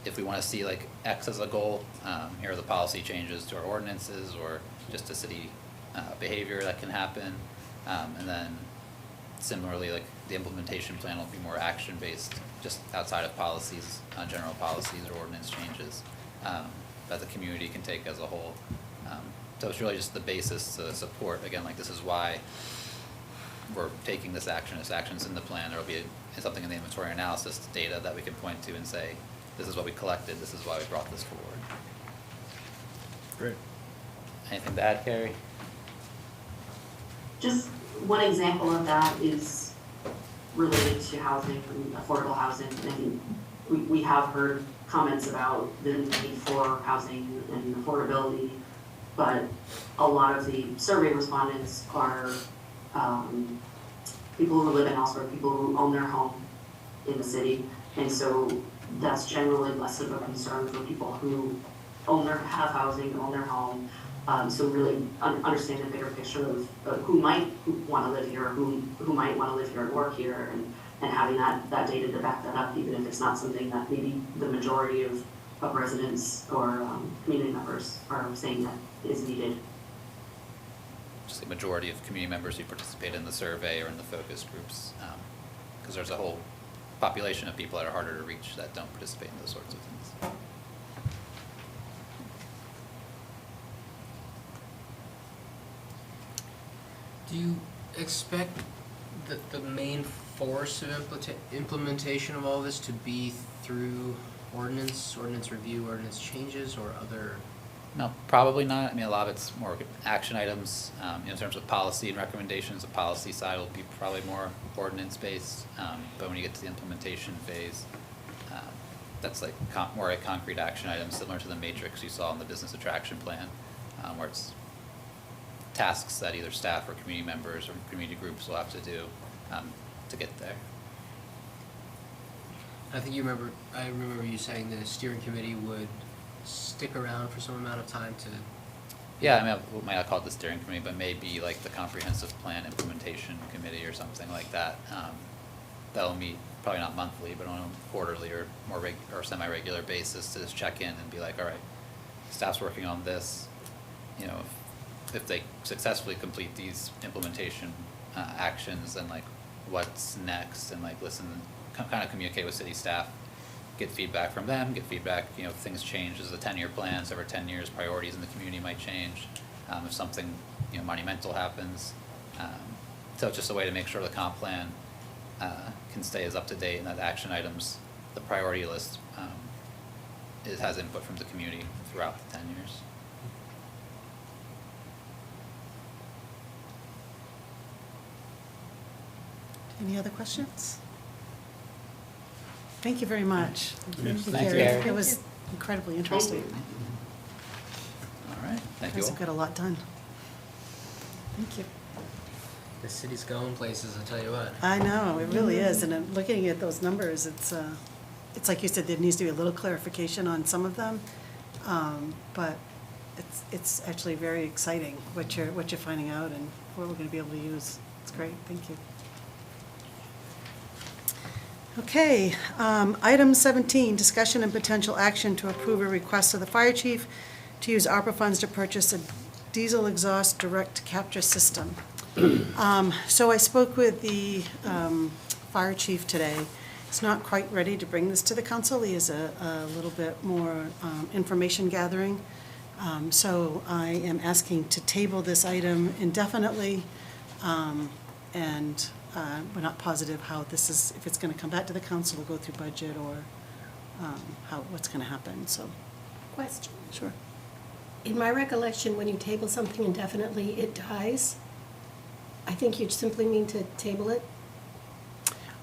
if we want to see like X as a goal, here are the policy changes to our ordinances or just a city behavior that can happen, and then similarly, like the implementation plan will be more action-based, just outside of policies, general policies or ordinance changes that the community can take as a whole. So it's really just the basis to support, again, like this is why we're taking this action. This action's in the plan. There will be something in the inventory analysis data that we can point to and say, this is what we collected, this is why we brought this forward. Great. Anything to add, Carrie? Just one example of that is related to housing, affordable housing. And we have heard comments about the need for housing and affordability, but a lot of the survey respondents are people who live in Ellsworth, people who own their home in the city, and so that's generally less of a concern for people who have housing, own their home. So really understand the bigger picture of who might want to live here, who might want to live here and work here, and having that data to back that up, even if it's not something that maybe the majority of residents or community members are saying that is needed. Just the majority of community members who participate in the survey or in the focus groups, because there's a whole population of people that are harder to reach that don't participate in those sorts of things. Do you expect that the main force of implementation of all this to be through ordinance review, ordinance changes, or other? No, probably not. I mean, a lot of it's more action items. In terms of policy and recommendations, the policy side will be probably more ordinance-based. But when you get to the implementation phase, that's like more a concrete action item, similar to the matrix you saw in the business attraction plan, where it's tasks that either staff or community members or community groups will have to do to get there. I remember you saying the steering committee would stick around for some amount of time to. Yeah, I mean, we might not call it the steering committee, but maybe like the comprehensive plan implementation committee or something like that. That'll meet probably not monthly, but on a quarterly or more or semi-regular basis to just check in and be like, all right, staff's working on this. If they successfully complete these implementation actions, then like what's next, and like listen, kind of communicate with city staff, get feedback from them, get feedback, if things change. This is a 10-year plan, so over 10 years, priorities in the community might change. If something, monumental happens. So it's just a way to make sure the comp plan can stay as up to date, and that action items, the priority list, it has input from the community throughout the 10 years. Any other questions? Thank you very much. Yes, thank Carrie. you. It was incredibly interesting. All right, thank You you guys all. have got a lot done. Thank you. The city's going places, I tell you what. I know, it really is, and I'm looking at those numbers, it's like you said, there needs to be a little clarification on some of them, but it's actually very exciting what you're finding out and what we're gonna be able to use. It's great, thank you. Okay, item 17, discussion and potential action to approve a request of the fire chief to use ARPA funds to purchase a diesel exhaust direct capture system. So I spoke with the fire chief today. He's not quite ready to bring this to the council. He is a little bit more information gathering. So I am asking to table this item indefinitely, and we're not positive how this is, if it's going to come back to the council or go through budget, or what's going to happen, so, Question. sure. In my recollection, when you table something indefinitely, it dies. I think you simply mean to table it.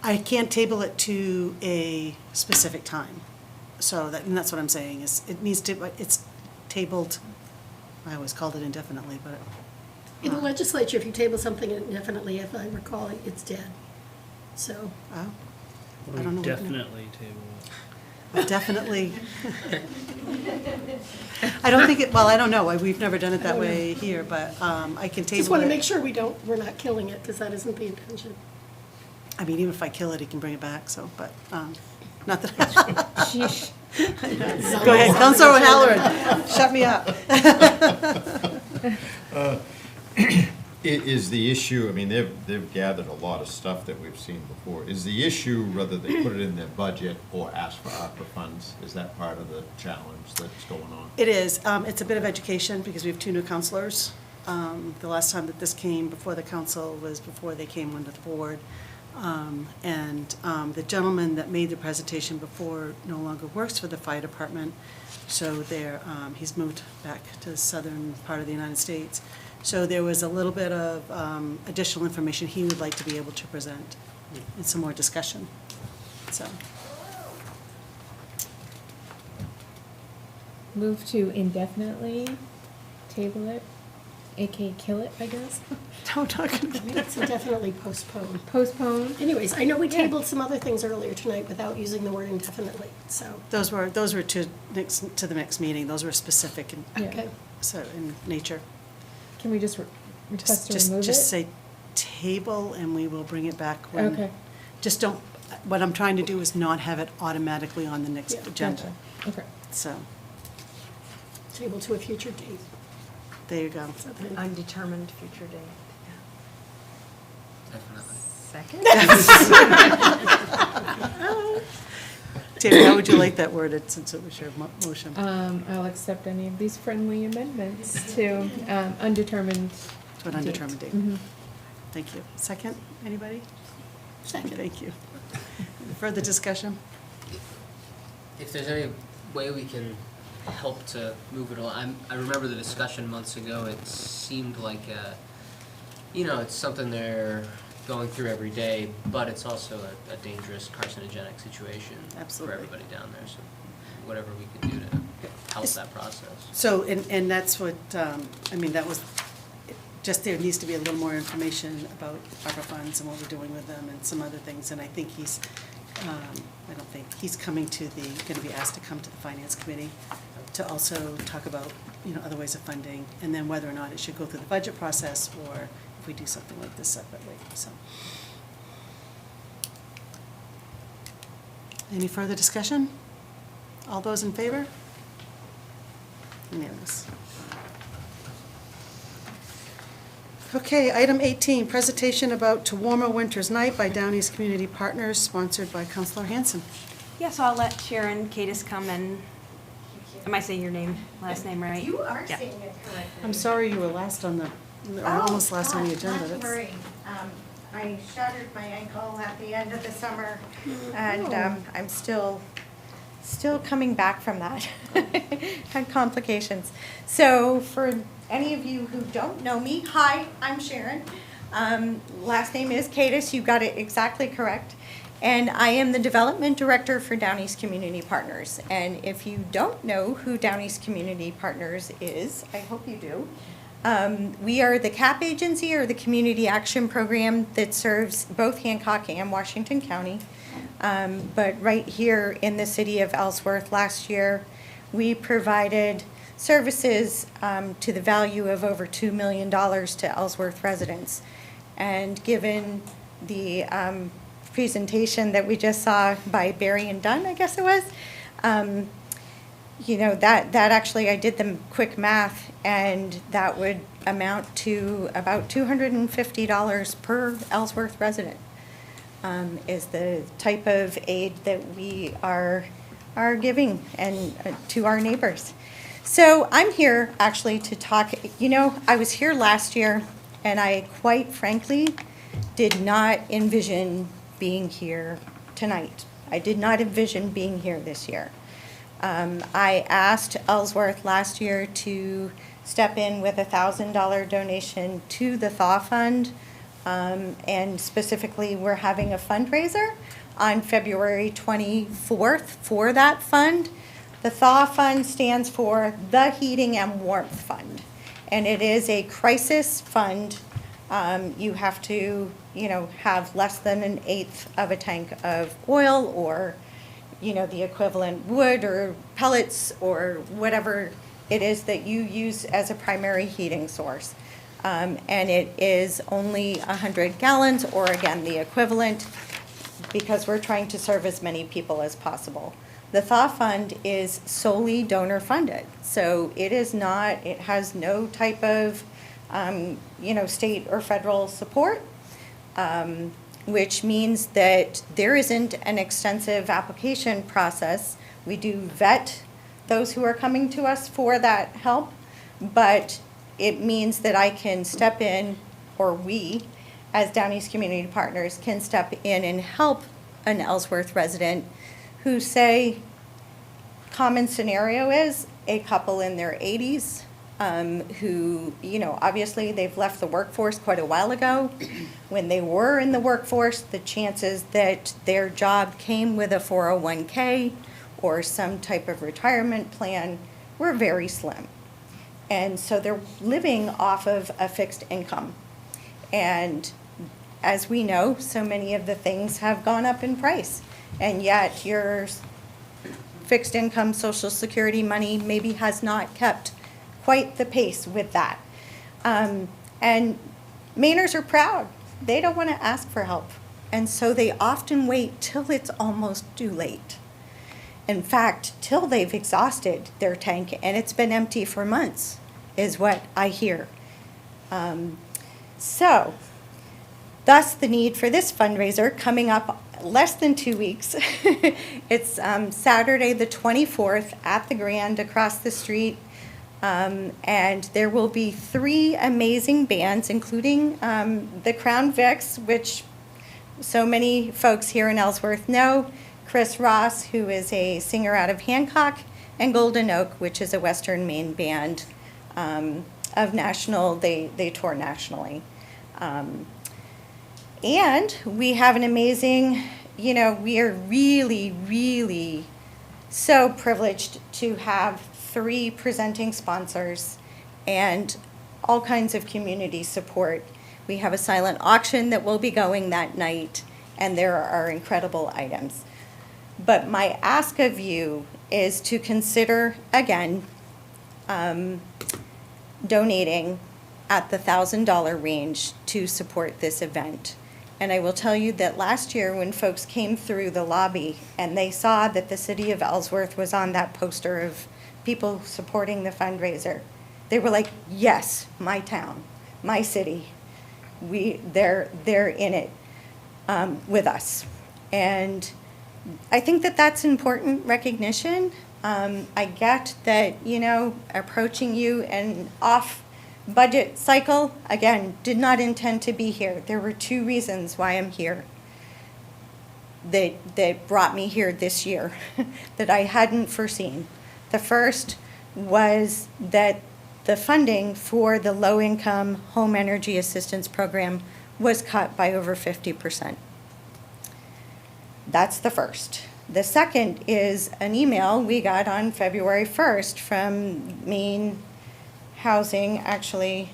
I can't table it to a specific time. So and that's what I'm saying, is it needs to, it's tabled, I always called it indefinitely, but. In the legislature, if you table something indefinitely, if I recall, it's dead. So, Oh, I don't know. Definitely table it. Definitely. I don't think well, I don't know, we've never done it that I don't know. way here, but I can table it. just want to make sure we're not killing it, because that isn't the intention. I mean, even if I kill it, he can bring it back, so, but, not that. Sheesh. Go ahead, Councilor O'Halloran, shut me up. Is the issue, I mean, they've gathered a lot of stuff that we've seen before. Is the issue whether they put it in their budget or ask for ARPA funds? Is that part of the challenge that's going on? It is, it's a bit of education, because we have 2 new counselors. The last time that this came before the council was before they came onto the board. And the gentleman that made the presentation before no longer works for the fire department, so he's moved back to the southern part of the United States. So there was a little bit of additional information he would like to be able to present, and some more discussion, so. Move to indefinitely table it, aka kill it, I guess. No, not gonna I mean, it's indefinitely postponed. Postpone. Anyways, I know we Yeah. tabled some other things earlier tonight without using the word indefinitely, so, Those were to the next meeting, those were specific in, Yeah. okay. so in nature. Can we just request to Just remove it? Just say table, and we will bring it back when. Okay. Just don't, what I'm trying to do is not have it automatically on the next Yeah, agenda. Gotcha. Okay. So, Table to a future date. there you go. An undetermined future date. Definitely. Second? Tammy, how would you like that worded, since it was your motion? I'll accept any of these friendly amendments to undetermined. To an undetermined date. Mhm. Thank you. Second, anybody? Second. Thank you. Further discussion? If there's any way we can help to move it along, I remember the discussion months ago, it seemed like, it's something they're going through every day, but it's also a dangerous carcinogenic situation Absolutely. for everybody down there, so whatever we can do to help that process. So, and that's what, that was, just there needs to be a little more information about ARPA funds and what we're doing with them and some other things, and I think he's, he's coming gonna be asked to come to the finance committee to also talk about, other ways of funding, and then whether or not it should go through the budget process, or if we do something like this separately, so. Any further discussion? All those in favor? Unanimous. Okay, item 18, presentation about To Warmer Winter's Night by Downey's Community Partners, sponsored by Councilor Hanson. Yeah, so I'll let Sharon Cadis come and, am I saying your last name right? You are Yeah. saying it correctly. I'm sorry you were last on the, or almost last on the agenda. Not to That's- worry. I shattered my ankle at the end of the summer, and I'm still coming back from that. Had complications. So for any of you who don't know me, hi, I'm Sharon. Last name is Cadis, you got it exactly correct. And I am the Development Director for Down East Community Partners. And if you don't know who Down East Community Partners is, I hope you do. We are the CAP agency, or the Community Action Program, that serves both Hancock and Washington County. But right here in the city of Ellsworth last year, we provided services to the value of over $2 million to Ellsworth residents. And given the presentation that we just saw by Barry and Dunn, I guess it was, you know, that actually, I did the quick math, and that would amount to about $250 per Ellsworth resident, is the type of aid that we are giving and to our neighbors. So I'm here actually to talk, you know, I was here last year, and I quite frankly did not envision being here tonight. I did not envision being here this year. I asked Ellsworth last year to step in with a $1,000 donation to the Thaw Fund, and specifically, we're having a fundraiser on February 24th for that fund. The Thaw Fund stands for the Heating and Warmth Fund, and it is a crisis fund. You have to, you know, have less than 1/8 of a tank of oil, or, you know, the equivalent wood or pellets or whatever it is that you use as a primary heating source. And it is only 100 gallons, or again, the equivalent, because we're trying to serve as many people as possible. The Thaw Fund is solely donor funded, so it is not, it has no type of, you know, state or federal support, which means that there isn't an extensive application process. We do vet those who are coming to us for that help, but it means that I can step in, or we, as Down East Community Partners, can step in and help an Ellsworth resident who, say, common scenario is a couple in their 80s, who, you know, obviously they've left the workforce quite a while ago. When they were in the workforce, the chances that their job came with a 401k or some type of retirement plan were very slim. And so they're living off of a fixed income. And as we know, so many of the things have gone up in price. And yet your fixed income Social Security money maybe has not kept quite the pace with that. And Mainers are proud. They don't want to ask for help. And so they often wait till it's almost too late. In fact, till they've exhausted their tank and it's been empty for months, is what I hear. So, thus the need for this fundraiser coming up less than 2 weeks. It's Saturday the 24th at the Grand across the street. And there will be 3 amazing bands, including the Crown Vics, which so many folks here in Ellsworth know, Chris Ross, who is a singer out of Hancock, and Golden Oak, which is a Western Maine band of national, they tour nationally. And we have an amazing, you know, we are really, really so privileged to have 3 presenting sponsors and all kinds of community support. We have a silent auction that will be going that night, and there are incredible items. But my ask of you is to consider, again, donating at the $1,000 range to support this event. And I will tell you that last year when folks came through the lobby and they saw that the city of Ellsworth was on that poster of people supporting the fundraiser, they were like, yes, my town, my city, they're in it with us. And I think that that's important recognition. I get that, you know, approaching you and off budget cycle, again, did not intend to be here. There were 2 reasons why I'm here that brought me here this year that I hadn't foreseen. The first was that the funding for the low-income home energy assistance program was cut by over 50%. That's the first. The second is an email we got on February 1st from Maine Housing, actually,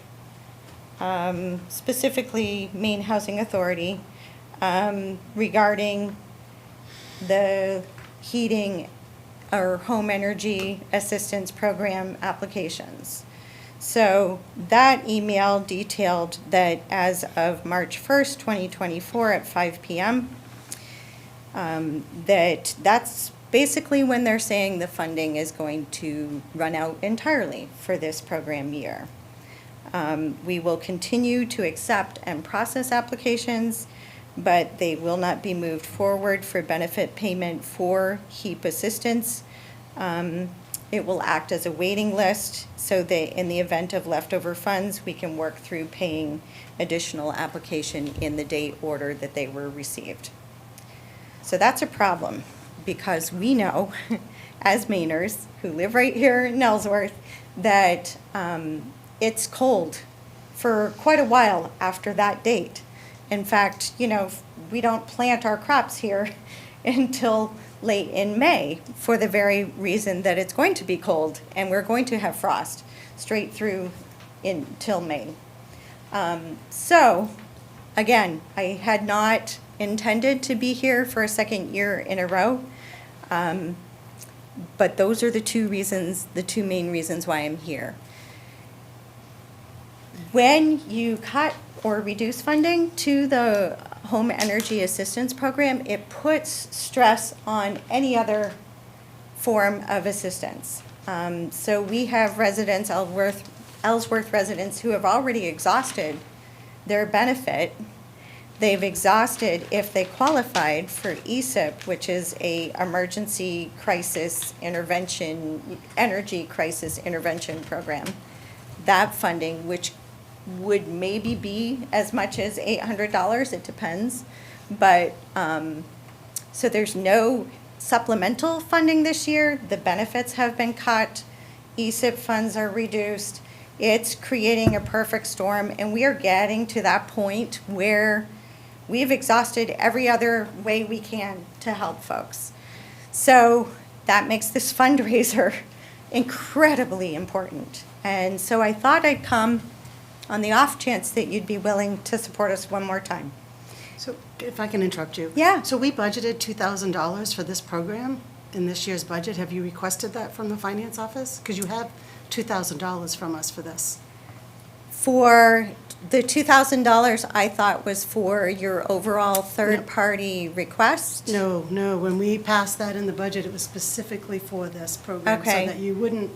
specifically Maine Housing Authority, regarding the heating or home energy assistance program applications. So that email detailed that as of March 1st, 2024 at 5 p.m., that's basically when they're saying the funding is going to run out entirely for this program year. We will continue to accept and process applications, but they will not be moved forward for benefit payment for HEAP assistance. It will act as a waiting list so that in the event of leftover funds, we can work through paying additional application in the date order that they were received. So that's a problem, because we know, as Mainers who live right here in Ellsworth, that it's cold for quite a while after that date. In fact, we don't plant our crops here until late in May for the very reason that it's going to be cold and we're going to have frost straight through until May. So, again, I had not intended to be here for a second year in a row. But those are the two main reasons why I'm here. When you cut or reduce funding to the home energy assistance program, it puts stress on any other form of assistance. So we have residents, Ellsworth residents, who have already exhausted their benefit. They've exhausted if they qualified for ESIP, which is a emergency crisis intervention, energy crisis intervention program. That funding, which would maybe be as much as $800, it depends. But, so there's no supplemental funding this year. The benefits have been cut. ESIP funds are reduced. It's creating a perfect storm, and we are getting to that point where we've exhausted every other way we can to help folks. So that makes this fundraiser incredibly important. And so I thought I'd come on the off chance that you'd be willing to support us one more time. So if I can interrupt you. Yeah. So we budgeted $2,000 for this program in this year's budget. Have you requested that from the finance office? Because you have $2,000 from us for this. For the $2,000, I thought was for your overall third-party request? No, when we passed that in the budget, it was specifically for this program. Okay. So that you wouldn't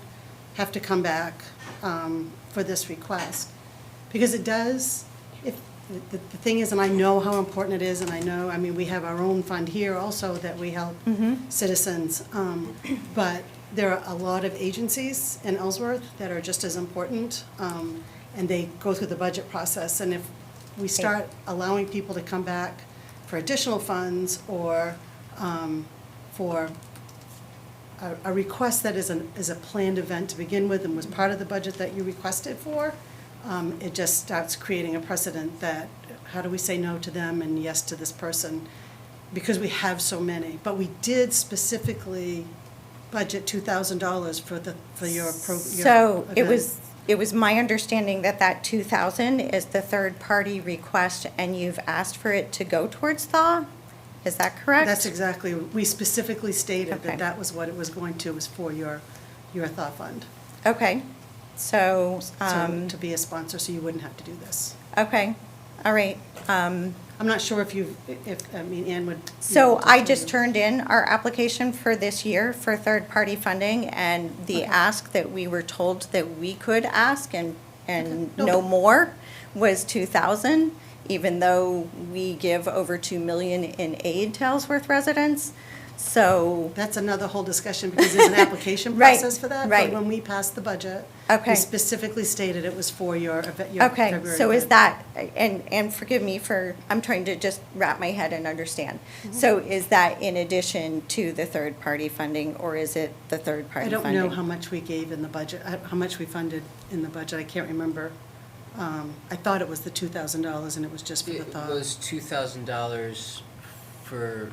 have to come back for this request. Because it does, the thing is, and I know how important it is, and I mean, we have our own fund here also that we help citizens. But there are a lot of agencies in Ellsworth that are just as important, and they go through the budget process. And if we start allowing people to come back for additional funds or for a request that is a planned event to begin with and was part of the budget that you requested for, it just starts creating a precedent that, how do we say no to them and yes to this person? Because we have so many. But we did specifically budget $2,000 for your So event. it was my understanding that that 2,000 is the third-party request, and you've asked for it to go towards thaw? Is that correct? That's exactly, we specifically stated Okay. that was what it was going to, was for your thaw fund. Okay, so, So to be a sponsor, so you wouldn't have to do this. okay, all right. I'm not sure if Ann would. So I just turned in our application for this year for third-party funding, and the ask that we were told that we could ask and no more was 2,000, even though we give over 2 million in aid to Ellsworth residents. So, That's another whole discussion, because there's an application Right, process for that. right. But when we passed the budget, Okay. we specifically stated it was for your February okay, event. so is that, and forgive me for, I'm trying to just wrap my head and understand. Mm-hmm. So is that in addition to the third-party funding, or is it the third-party I don't funding? know how much we gave in the budget, how much we funded in the budget. I can't remember I thought it was the $2,000 and it was just for the It thaw. was $2,000 for,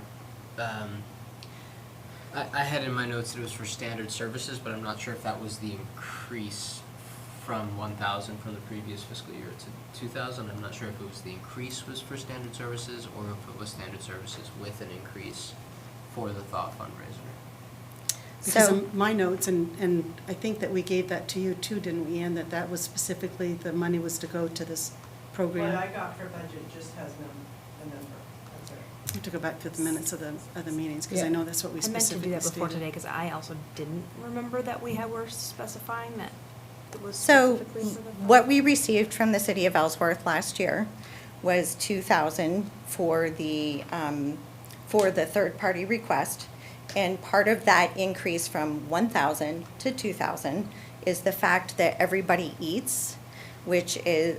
I had in my notes that it was for standard services, but I'm not sure if that was the increase from 1,000 from the previous fiscal year to 2,000. I'm not sure if it was the increase was for standard services or if it was standard services with an increase for the thaw fundraiser. Because So- of my notes, and I think that we gave that to you too, didn't we, Ann, that was specifically, the money was to go to this program? What I got for budget just has a number, that's it. I have to go back to the minutes of the meetings, because I Yeah. know that's what we I meant to specifically do that stated. before today, because I also didn't remember that were specifying that it was So specifically for the. what we received from the city of Ellsworth last year was 2,000 for the third-party request. And part of that increase from 1,000 to 2,000 is the fact that Everybody Eats, which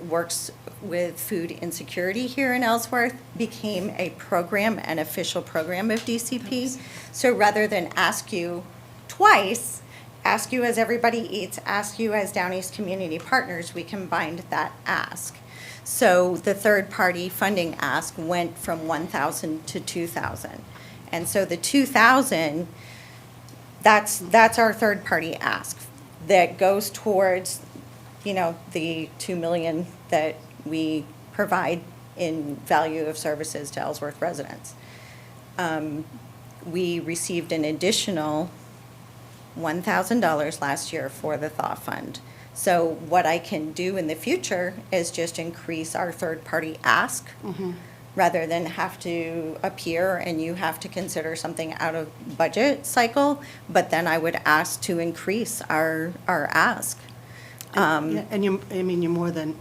works with food insecurity here in Ellsworth, became a program, an official program of DCP. So rather than ask you twice, ask you as Everybody Eats, ask you as Down East Community Partners, we combined that ask. So the third-party funding ask went from 1,000 to 2,000. And so the 2,000, that's our third-party ask that goes towards, the 2 million that we provide in value of services to Ellsworth residents. We received an additional $1,000 last year for the thaw fund. So what I can do in the future is just increase our third-party ask rather than have to appear and you have to consider something out of budget cycle, but then I would ask to increase our ask. Yeah, and you're more than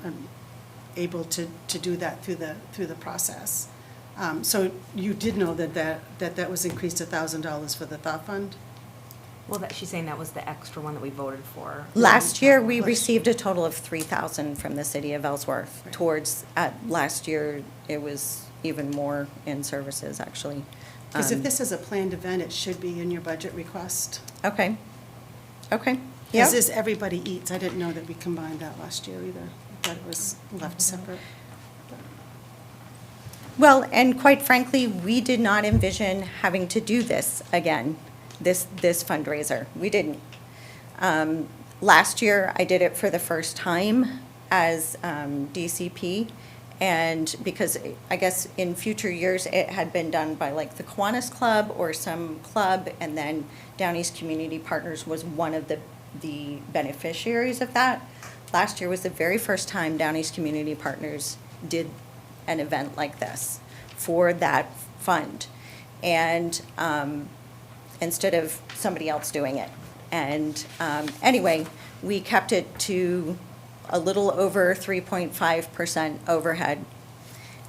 able to do that through the process. So you did know that was increased $1,000 for the thaw fund? Well, she's saying that was the extra one that we voted for. Last year, we received a total of 3,000 from the city of Ellsworth. Right. Towards, last year, it was even more in services, actually. Because if this is a planned event, it should be in your budget request. Okay, yeah. As is Everybody Eats. I didn't know that we combined that last year either. I thought it was left separate. Well, and quite frankly, we did not envision having to do this again, this fundraiser. We didn't. Last year, I did it for the first time as DCP, and because I guess in future years, it had been done by like the Kiwanis Club or some club, and then Down East Community Partners was one of the beneficiaries of that. Last year was the very first time Down East Community Partners did an event like this for that fund. And instead of somebody else doing it. And anyway, we kept it to a little over 3.5% overhead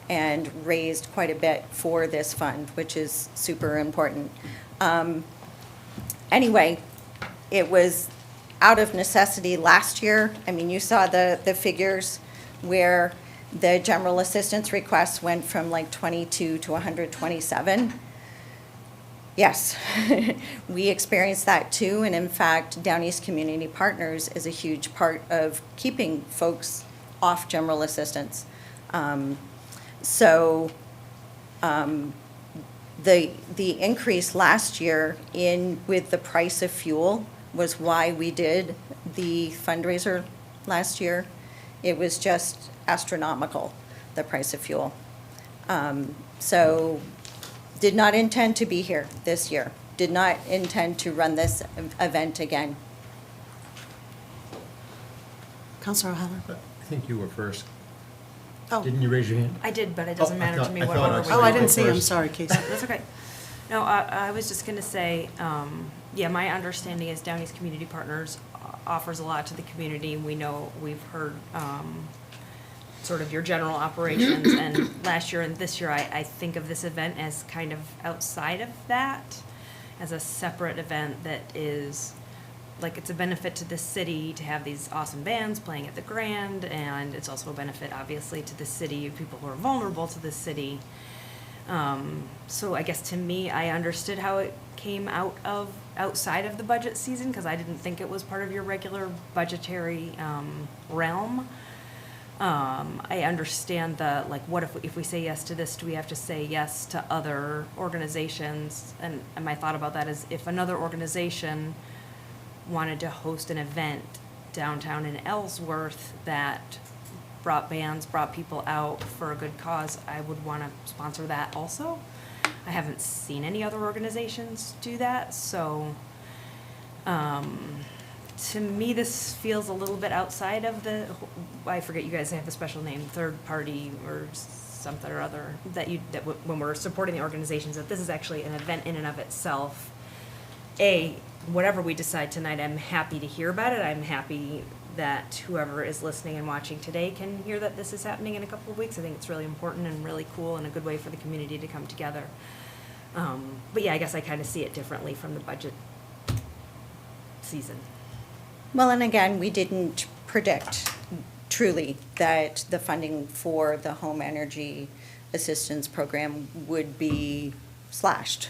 and raised quite a bit for this fund, which is super important. Anyway, it was out of necessity last year. I mean, you saw the figures where the general assistance requests went from like 22 to 127. Yes, we experienced that too, and in fact, Down East Community Partners is a huge part of keeping folks off general assistance. The increase last year with the price of fuel was why we did the fundraiser last year. It was just astronomical, the price of fuel. Did not intend to be here this year. Did not intend to run this event again. Counselor O'Halloran? I think you were first. Oh. Didn't you raise your hand? I did, but it doesn't Oh, I matter to thought- me I what thought I order we saw Oh, I go. didn't see, I'm first. sorry, Casey. That's okay. No, I was just gonna say, yeah, my understanding is Down East Community Partners offers a lot to the community. We know, we've heard, sort of your general operations, and last year and this year, I think of this event as kind of outside of that, as a separate event that is, like, it's a benefit to the city to have these awesome bands playing at the Grand, and it's also a benefit, obviously, to the city, people who are vulnerable to the city. So I guess to me, I understood how it came outside of the budget season, because I didn't think it was part of your regular budgetary realm. I understand the, like, what if we say yes to this, do we have to say yes to other organizations? And my thought about that is if another organization wanted to host an event downtown in Ellsworth that brought bands, brought people out for a good cause, I would want to sponsor that also. I haven't seen any other organizations do that, so to me, this feels a little bit outside of the, I forget, you guys have a special name, third party or something or other, when we're supporting the organizations, that this is actually an event in and of itself. Whatever we decide tonight, I'm happy to hear about it. I'm happy that whoever is listening and watching today can hear that this is happening in a couple of weeks. I think it's really important and really cool and a good way for the community to come together. But yeah, I guess I kind of see it differently from the budget season. Well, and again, we didn't predict truly that the funding for the home energy assistance program would be slashed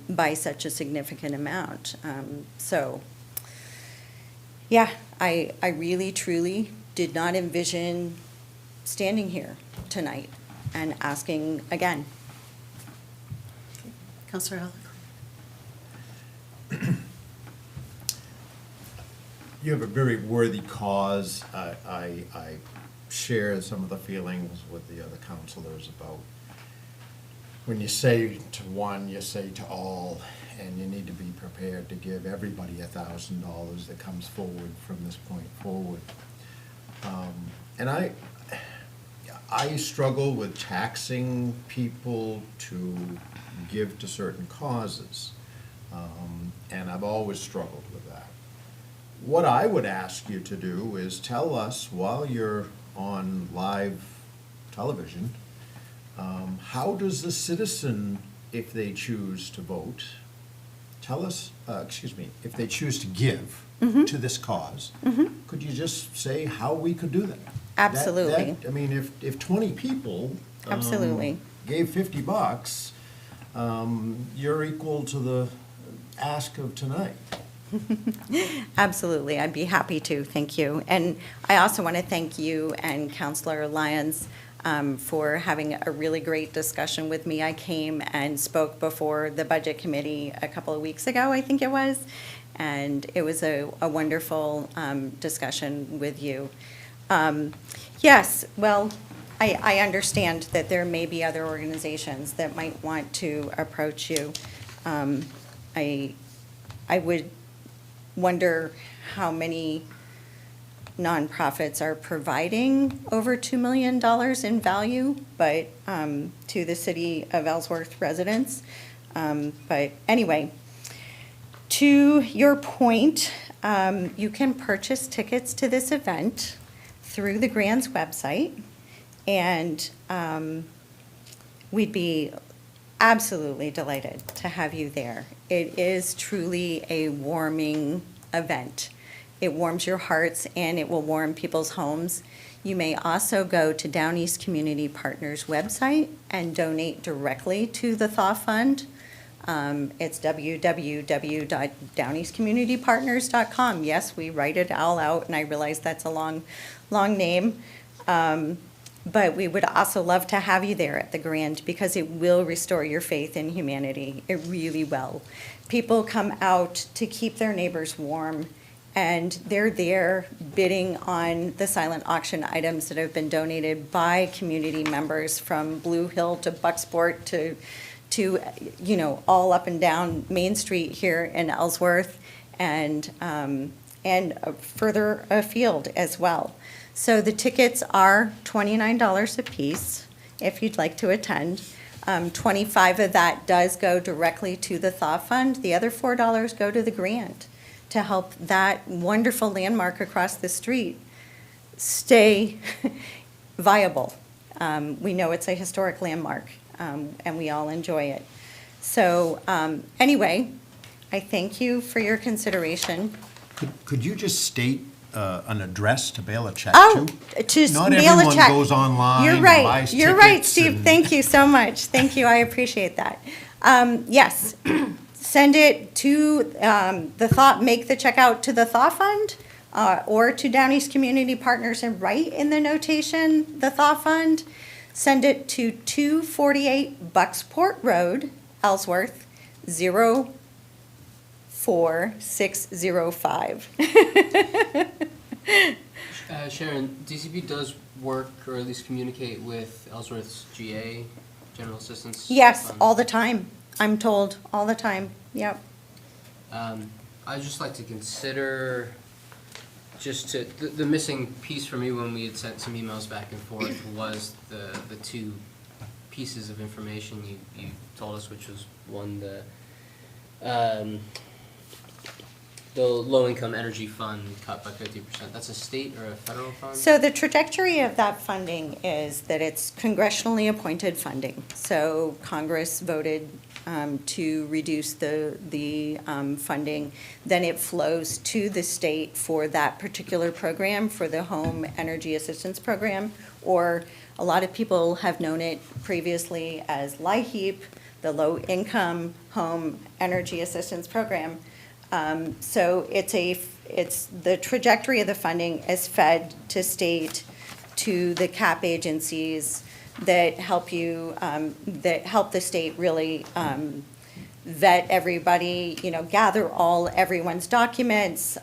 by such a significant amount. So, yeah, I really, truly did not envision standing here tonight and asking again. Counselor Halleck? You have a very worthy cause. I share some of the feelings with the other counselors about when you say to one, you say to all, and you need to be prepared to give everybody $1,000 that comes forward from this point forward. And I struggle with taxing people to give to certain causes, and I've always struggled with that. What I would ask you to do is tell us while you're on live television, how does the citizen, if they choose to vote, tell us, if they choose to give to this cause, could you just say how we could do that? Absolutely. I mean, if 20 people Absolutely. gave $50, you're equal to the ask of tonight. Absolutely, I'd be happy to, thank you. And I also want to thank you and Counselor Lyons for having a really great discussion with me. I came and spoke before the Budget Committee a couple of weeks ago, I think it was, and it was a wonderful discussion with you. Yes, well, I understand that there may be other organizations that might want to approach you. I would wonder how many nonprofits are providing over $2 million in value, but to the city of Ellsworth residents. But anyway, to your point, you can purchase tickets to this event through the Grand's website, and we'd be absolutely delighted to have you there. It is truly a warming event. It warms your hearts and it will warm people's homes. You may also go to Down East Community Partners website and donate directly to the Thaw Fund. It's www.downeastcommunitypartners.com. Yes, we write it all out, and I realize that's a long name. But we would also love to have you there at the Grand because it will restore your faith in humanity. It really will. People come out to keep their neighbors warm, and they're there bidding on the silent auction items that have been donated by community members from Blue Hill to Bucksport to all up and down Main Street here in Ellsworth and further afield as well. So the tickets are $29 a piece if you'd like to attend. 25 of that does go directly to the Thaw Fund. The other $4 go to the Grand to help that wonderful landmark across the street stay viable. We know it's a historic landmark, and we all enjoy it. So anyway, I thank you for your consideration. Could you just state an address to mail a check Oh, to? to Not mail a everyone check. goes online You're and right. buys You're right, tickets Steve. and- Thank you so much. Thank you. I appreciate that. Yes, send it to make the check out to the Thaw Fund, or to Down East Community Partners and write in the notation, the Thaw Fund, send it to 248 Bucksport Road, Ellsworth, 04605. Sharon, DCP does work, or at least communicate with Ellsworth's GA, General Assistance? Yes, Fund. all the time. I'm told, all the time. Yep. I'd just like to consider, the missing piece for me when we had sent some emails back and forth was the two pieces of information you told us, which was one, the low-income energy fund cut by 50%. That's a state or a federal fund? So the trajectory of that funding is that it's congressionally appointed funding. So Congress voted to reduce the funding. Then it flows to the state for that particular program, for the Home Energy Assistance Program, or a lot of people have known it previously as LIHEAP, the Low Income Home Energy Assistance Program. So it's the trajectory of the funding is fed to state, to the CAP agencies that help you, that help the state really vet everybody, gather everyone's documents,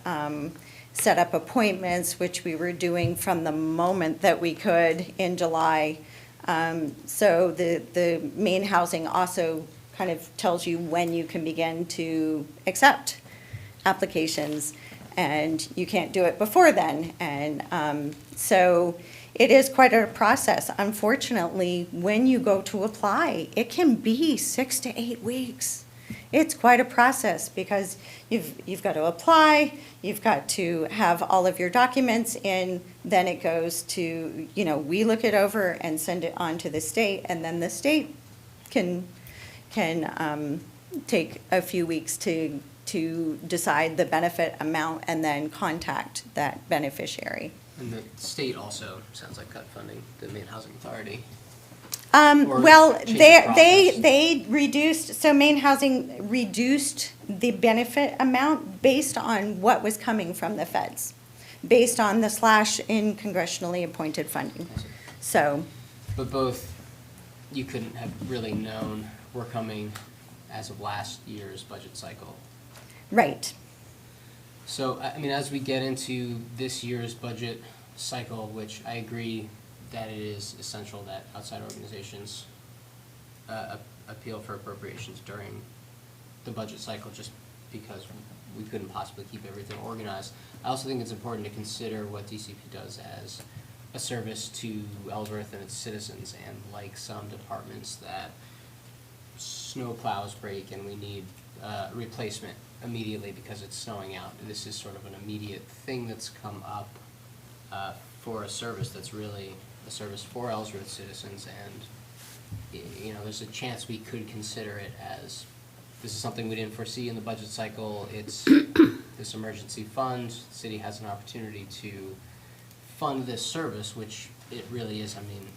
set up appointments, which we were doing from the moment that we could in July. So the main housing also kind of tells you when you can begin to accept applications, and you can't do it before then. And so it is quite a process. Unfortunately, when you go to apply, it can be 6 to 8 weeks. It's quite a process because you've got to apply, you've got to have all of your documents in, then it goes to, we look it over and send it on to the state, and then the state can take a few weeks to decide the benefit amount and then contact that beneficiary. And the state also sounds like cut funding, the main housing authority. Well, change the process. they reduced, so Maine Housing reduced the benefit amount based on what was coming from the feds, based on the slash in congressionally appointed funding. So, But both, you couldn't have really known were coming as of last year's budget cycle. right. So, I mean, as we get into this year's budget cycle, which I agree that it is essential that outside organizations appeal for appropriations during the budget cycle, just because we couldn't possibly keep everything organized. I also think it's important to consider what DCP does as a service to Ellsworth and its citizens, and like some departments that snow plows break and we need replacement immediately because it's snowing out. This is sort of an immediate thing that's come up for a service that's really a service for Ellsworth citizens, and there's a chance we could consider it as, this is something we didn't foresee in the budget cycle, it's this emergency fund, the city has an opportunity to fund this service, which it really is. I mean,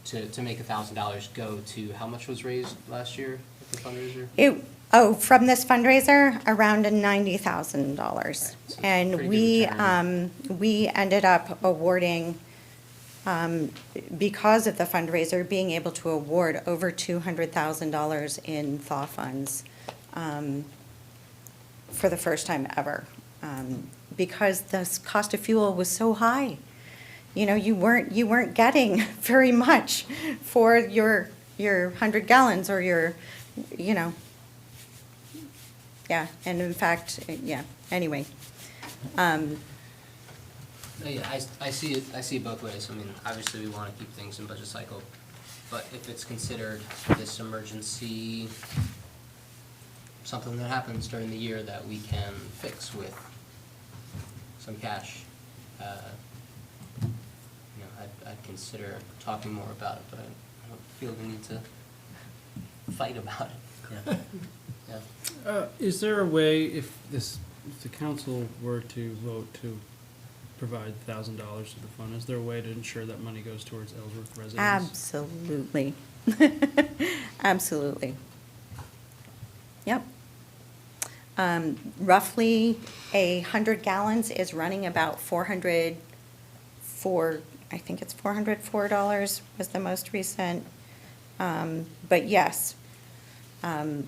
to make $1,000 go to, how much was raised last year at the fundraiser? From this fundraiser, around $90,000. Right, so And pretty we, good return. we ended up awarding, because of the fundraiser, being able to award over $200,000 in thaw funds for the first time ever, because the cost of fuel was so high. You weren't getting very much for your 100 gallons or your, yeah, and in fact, yeah, anyway. Yeah, I see it both ways. I mean, obviously we want to keep things in budget cycle, but if it's considered this emergency, something that happens during the year that we can fix with some cash, I'd consider talking more about it, but I don't feel the need to fight about it. Yeah. Is there a way, if the council were to vote to provide $1,000 to the fund, is there a way to ensure that money goes towards Ellsworth residents? Absolutely. Absolutely. Yep. Roughly 100 gallons is running about I think it's $404 was the most recent. But yes,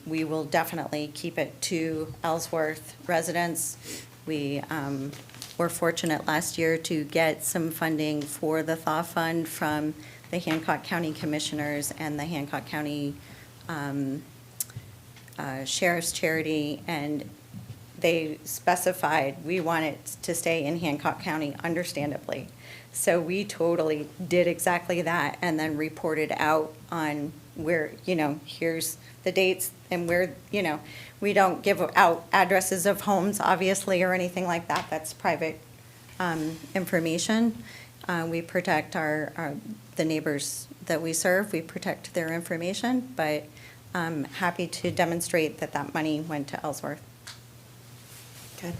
we will definitely keep it to Ellsworth residents. We were fortunate last year to get some funding for the Thaw Fund from the Hancock County Commissioners and the Hancock County Sheriff's Charity, and they specified we want it to stay in Hancock County, understandably. So we totally did exactly that and then reported out on where, here's the dates and where, we don't give out addresses of homes, obviously, or anything like that. That's private information. We protect the neighbors that we serve. We protect their information, but I'm happy to demonstrate that money went to Ellsworth. Okay.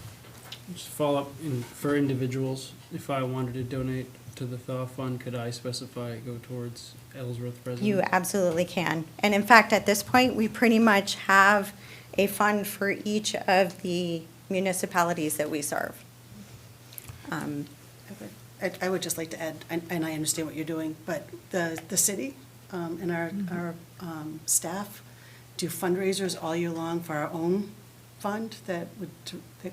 Just follow up for individuals. If I wanted to donate to the Thaw Fund, could I specify go towards Ellsworth residents? You absolutely can. And in fact, at this point, we pretty much have a fund for each of the municipalities that we serve. I would just like to add, and I understand what you're doing, but the city and our staff do fundraisers all year long for our own fund that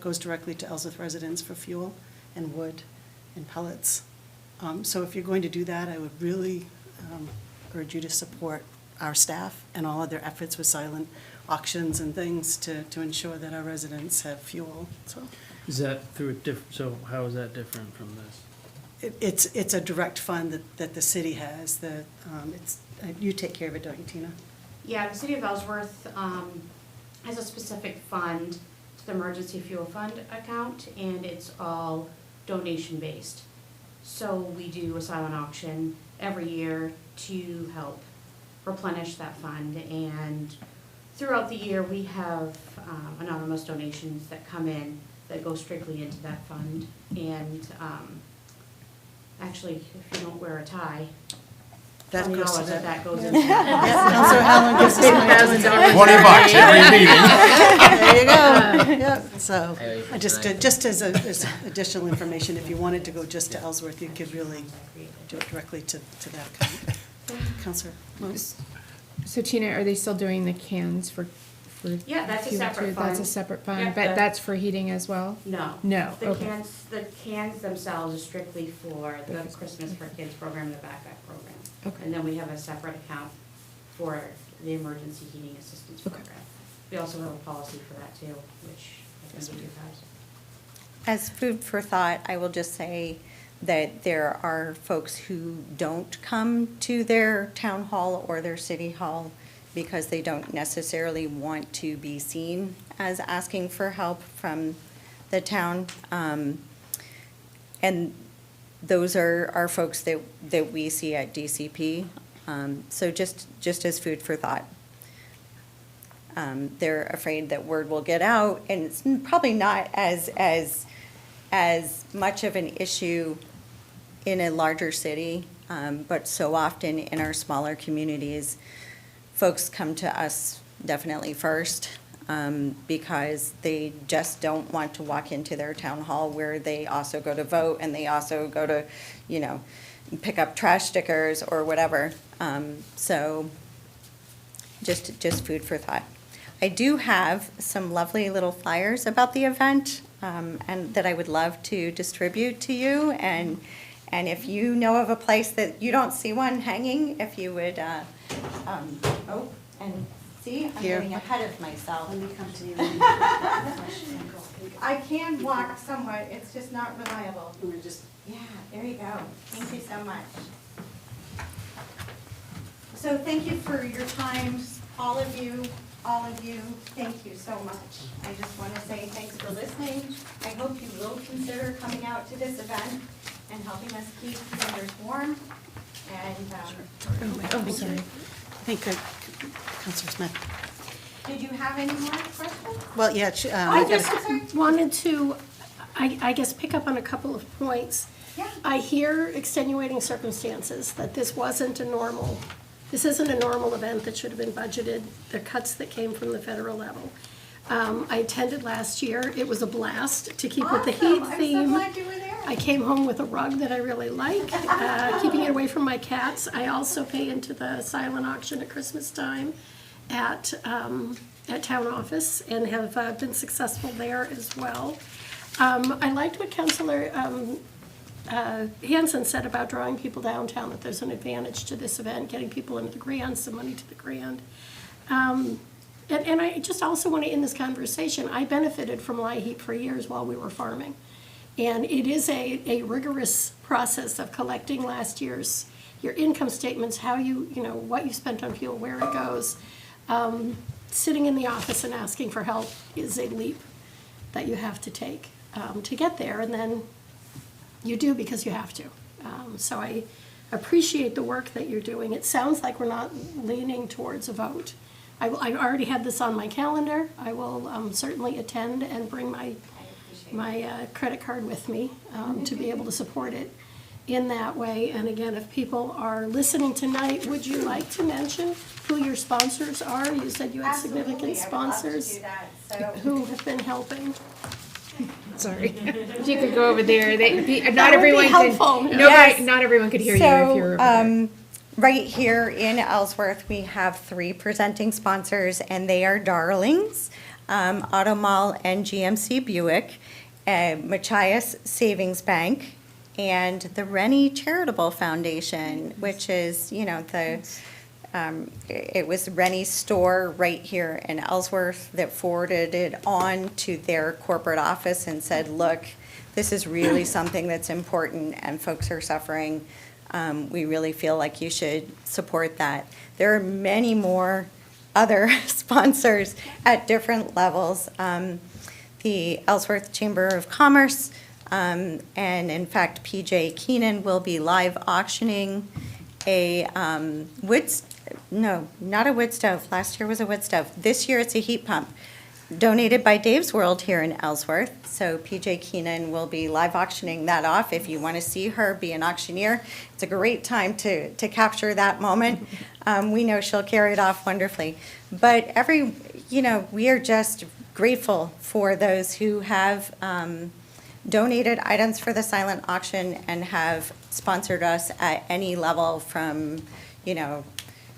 goes directly to Ellsworth residents for fuel and wood and pellets. So if you're going to do that, I would really urge you to support our staff and all of their efforts with silent auctions and things to ensure that our residents have fuel, so. Is that through so how is that different from this? It's a direct fund that the city has, you take care of it, don't you, Tina? Yeah, the city of Ellsworth has a specific fund, it's the emergency fuel fund account, and it's all donation-based. So we do a silent auction every year to help replenish that fund, and throughout the year, we have anonymous donations that come in that go strictly into that fund. And actually, if you don't wear a tie, That $20 goes to of that. that goes into Yeah, Counselor Howland gives us $20 every meeting. There you go. Yep. So, Hey, just as additional information, if you wanted to go just to Ellsworth, you could really do it directly to that account. Counselor Moos? So Tina, are they still doing the cans for? Yeah, that's a fuel separate too? fund. That's a separate fund, Yeah, but that's for heating as well? No. No, The okay. cans themselves are strictly for the Christmas for Kids program and the backpack program. Okay. And then we have a separate account for the emergency heating assistance Okay. program. We also have a policy for that too, which I can give you guys. As food for thought, I will just say that there are folks who don't come to their town hall or their city hall because they don't necessarily want to be seen as asking for help from the town. And those are folks that we see at DCP. So just as food for thought. They're afraid that word will get out, and it's probably not as much of an issue in a larger city, but so often in our smaller communities, folks come to us definitely first because they just don't want to walk into their town hall where they also go to vote and they also go to, pick up trash stickers or whatever. So just food for thought. I do have some lovely little flyers about the event and that I would love to distribute to you. And if you know of a place that you don't see one hanging, if you would, and see, I'm Here. getting ahead of myself. Let me come to you. I can walk somewhat, it's just not reliable. We're just, Yeah, there you go. Thank you so much. So thank you for your time, all of you, thank you so much. I just want to say thanks for listening. I hope you will consider coming out to this event and helping us keep vendors warm. And, oh, sorry. I think Counselor Smith. did you have any more questions? Well, yeah, I we just got wanted to, I guess, pick up on a couple of points. Yeah. I hear extenuating circumstances, that this isn't a normal event that should have been budgeted, the cuts that came from the federal level. I attended last year. It was a blast to keep with the heat theme. you were there. I came home with a rug that I really like, keeping it away from my cats. I also pay into the silent auction at Christmas time at town office and have been successful there as well. I liked what Councilor Hanson said about drawing people downtown, that there's an advantage to this event, getting people into the Grand, some money to the Grand. And I just also want to end this conversation. I benefited from LIHEAP for years while we were farming. And it is a rigorous process of collecting last year's, your income statements, how what you spent on fuel, where it goes. Sitting in the office and asking for help is a leap that you have to take to get there, and then you do because you have to. So I appreciate the work that you're doing. It sounds like we're not leaning towards a vote. I've already had this on my calendar. I will certainly attend and bring my credit card with me to be able to support it in that way. And again, if people are listening tonight, would you like to mention who your sponsors are? You said you had significant sponsors who have been helping. Sorry. If you could go over there, not That would everyone be helpful. could. Yes. Not everyone could hear you if you were over there. Right here in Ellsworth, we have 3 presenting sponsors, and they are darlings, Auto Mall and GMC Buick, Machias Savings Bank, and the Rennie Charitable Foundation, which is, it was Rennie's store right here in Ellsworth that forwarded it on to their corporate office and said, look, this is really something that's important and folks are suffering. We really feel like you should support that. There are many more other sponsors at different levels. The Ellsworth Chamber of Commerce, and in fact, PJ Keenan will be live auctioning a not a wood stove. Last year was a wood stove. This year it's a heat pump, donated by Dave's World here in Ellsworth. So PJ Keenan will be live auctioning that off. If you want to see her be an auctioneer, it's a great time to capture that moment. We know she'll carry it off wonderfully. But we are just grateful for those who have donated items for the silent auction and have sponsored us at any level from,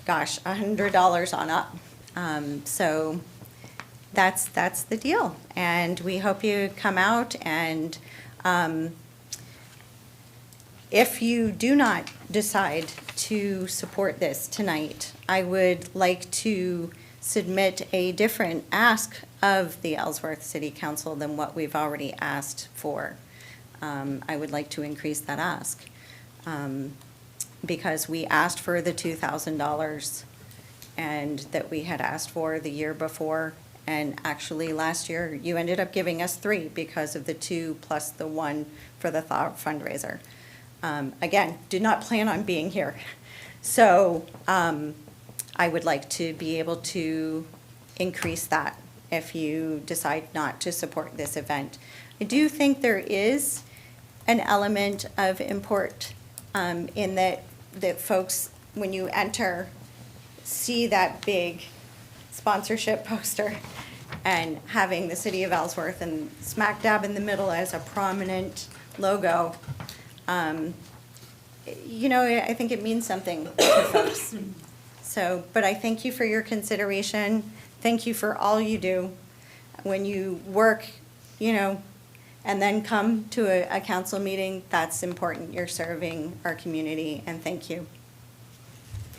$100 on up. So that's the deal. And we hope you come out, and if you do not decide to support this tonight, I would like to submit a different ask of the Ellsworth City Council than what we've already asked for. I would like to increase that ask. Because we asked for the $2,000 and that we had asked for the year before. And actually, last year, you ended up giving us 3 because of the 2 plus the 1 for the fundraiser. Again, did not plan on being here. So I would like to be able to increase that if you decide not to support this event. I do think there is an element of import in that folks, when you enter, see that big sponsorship poster and having the city of Ellsworth and smack dab in the middle as a prominent logo. I think it means something to folks. So, but I thank you for your consideration. Thank you for all you do. When you work, and then come to a council meeting, that's important. You're serving our community, and thank you.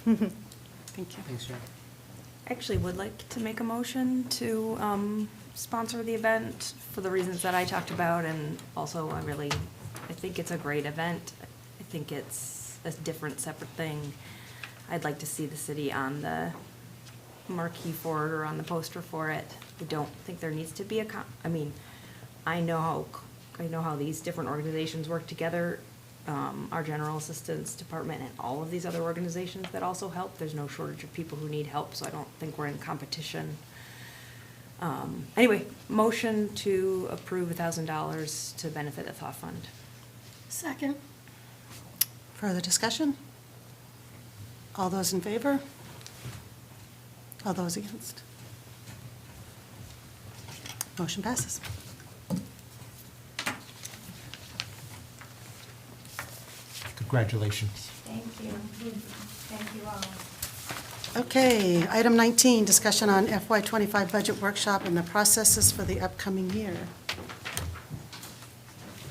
Thank you. Thanks, Sharon. I actually would like to make a motion to sponsor the event for the reasons that I talked about, and also I think it's a great event. I think it's a different, separate thing. I'd like to see the city on the marquee for it or on the poster for it. I don't think there needs to be I know how these different organizations work together. Our general assistance department and all of these other organizations that also help. There's no shortage of people who need help, so I don't think we're in competition. Anyway, motion to approve $1,000 to benefit the Thought Fund. Second. Further discussion? All those in favor? All those against? Motion passes. Congratulations. Thank you. Thank you all. Okay, item 19, discussion on FY25 budget workshop and the processes for the upcoming year.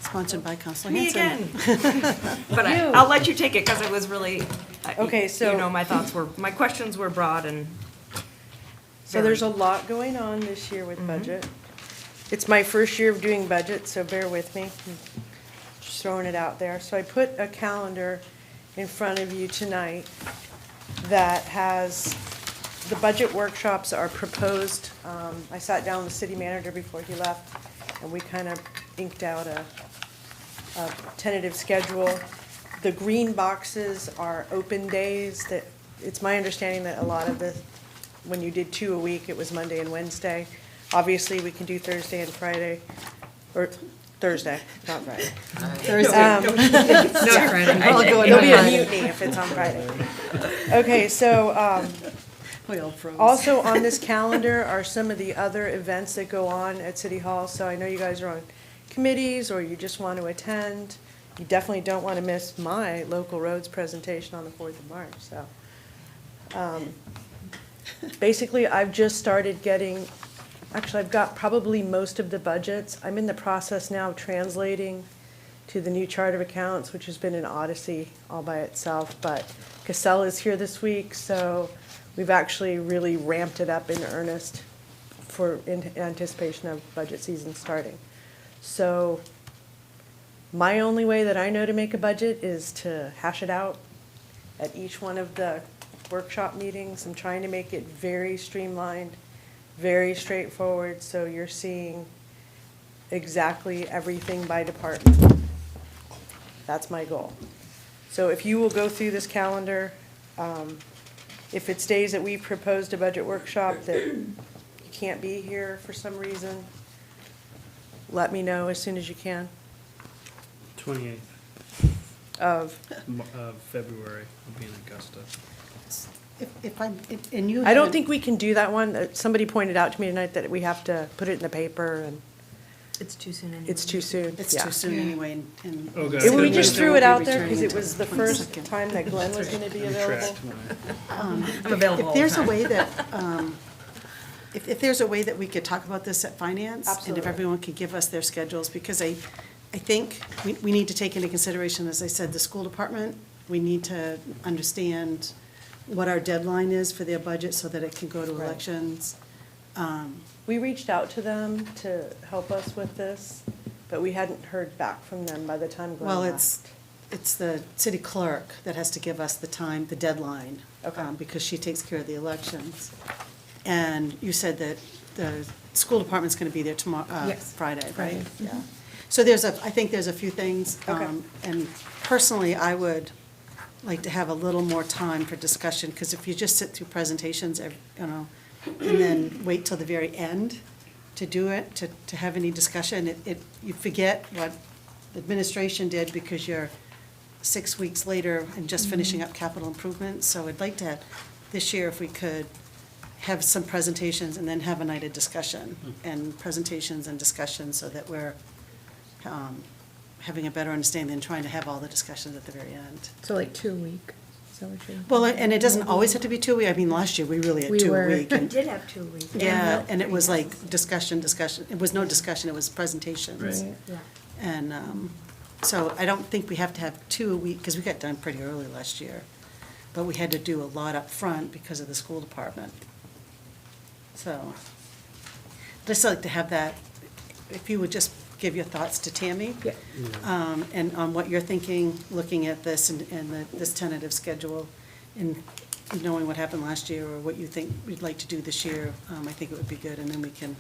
Sponsored by Counselor Me Hanson. again. But I'll let you take it because it was really, Okay, so- you know, my questions were broad and. So there's a lot going on this year with budget. It's my first year of doing budget, so bear with me. Just throwing it out there. So I put a calendar in front of you tonight that has, the budget workshops are proposed. I sat down with the city manager before he left, and we kind of inked out a tentative schedule. The green boxes are open days that, it's my understanding that a lot of the, when you did 2 a week, it was Monday and Wednesday. Obviously, we can do Thursday and Friday, or Thursday, not Friday. No, Friday. It'll be a mutiny if it's on Friday. Okay, so, We all froze. also on this calendar are some of the other events that go on at City Hall. So I know you guys are on committees or you just want to attend. You definitely don't want to miss my local roads presentation on the 4th of March, so. Basically, I've just started getting, actually, I've got probably most of the budgets. I'm in the process now of translating to the new chart of accounts, which has been an odyssey all by itself. But Cassell is here this week, so we've actually really ramped it up in earnest in anticipation of budget season starting. So my only way that I know to make a budget is to hash it out at each one of the workshop meetings. I'm trying to make it very streamlined, very straightforward, so you're seeing exactly everything by department. That's my goal. So if you will go through this calendar, if it's days that we proposed a budget workshop that you can't be here for some reason, let me know as soon as you can 28th of, of February, I'll be in Augusta. And you. I don't haven't- think we can do that one. Somebody pointed out to me tonight that we have to put it in the paper and It's too soon anyway. it's too soon. It's Yeah. too soon anyway, and. Okay. We Then just we threw won't it be out there returning because it until was the the first 22nd. time that Glenn was gonna be available. I'm available all If there's the a time. way that, if there's a way that we could talk about this at finance, and if Absolutely. everyone could give us their schedules, because I think we need to take into consideration, as I said, the school department. We need to understand what our deadline is for their budget so that it can go to Right. elections. We reached out to them to help us with this, but we hadn't heard back from them by the time Glenn Well, left. it's the city clerk that has to give us the time, the deadline. Okay. Because she takes care of the elections. And you said that the school department's gonna be there tomorrow, Yes. Friday, right? Friday. Yeah. So I think there's a few things. Okay. And personally, I would like to have a little more time for discussion, because if you just sit through presentations, and then wait till the very end to do it, to have any discussion, you forget what the administration did because you're 6 weeks later and just finishing up capital improvements. So I'd like to, this year, if we could, have some presentations and then have a night of discussion, and presentations and discussion, so that we're having a better understanding than trying to have all the discussions at the very end. So like 2 a week, is that what you're? Well, and it doesn't always have to be 2 a week. I mean, last year, we really had We 2 a were. week. We and- did have 2 weeks. Yeah, and it was like discussion. It was no discussion, it was presentations. Right. Yeah. And so I don't think we have to have 2 a week, because we got done pretty early last year. But we had to do a lot up front because of the school department. So, just like to have that, if you would just give your thoughts to Tammy. Yeah. And on what you're thinking, looking at this and this tentative schedule, and knowing what happened last year, or what you think we'd like to do this year, I think it would be good, and then we can.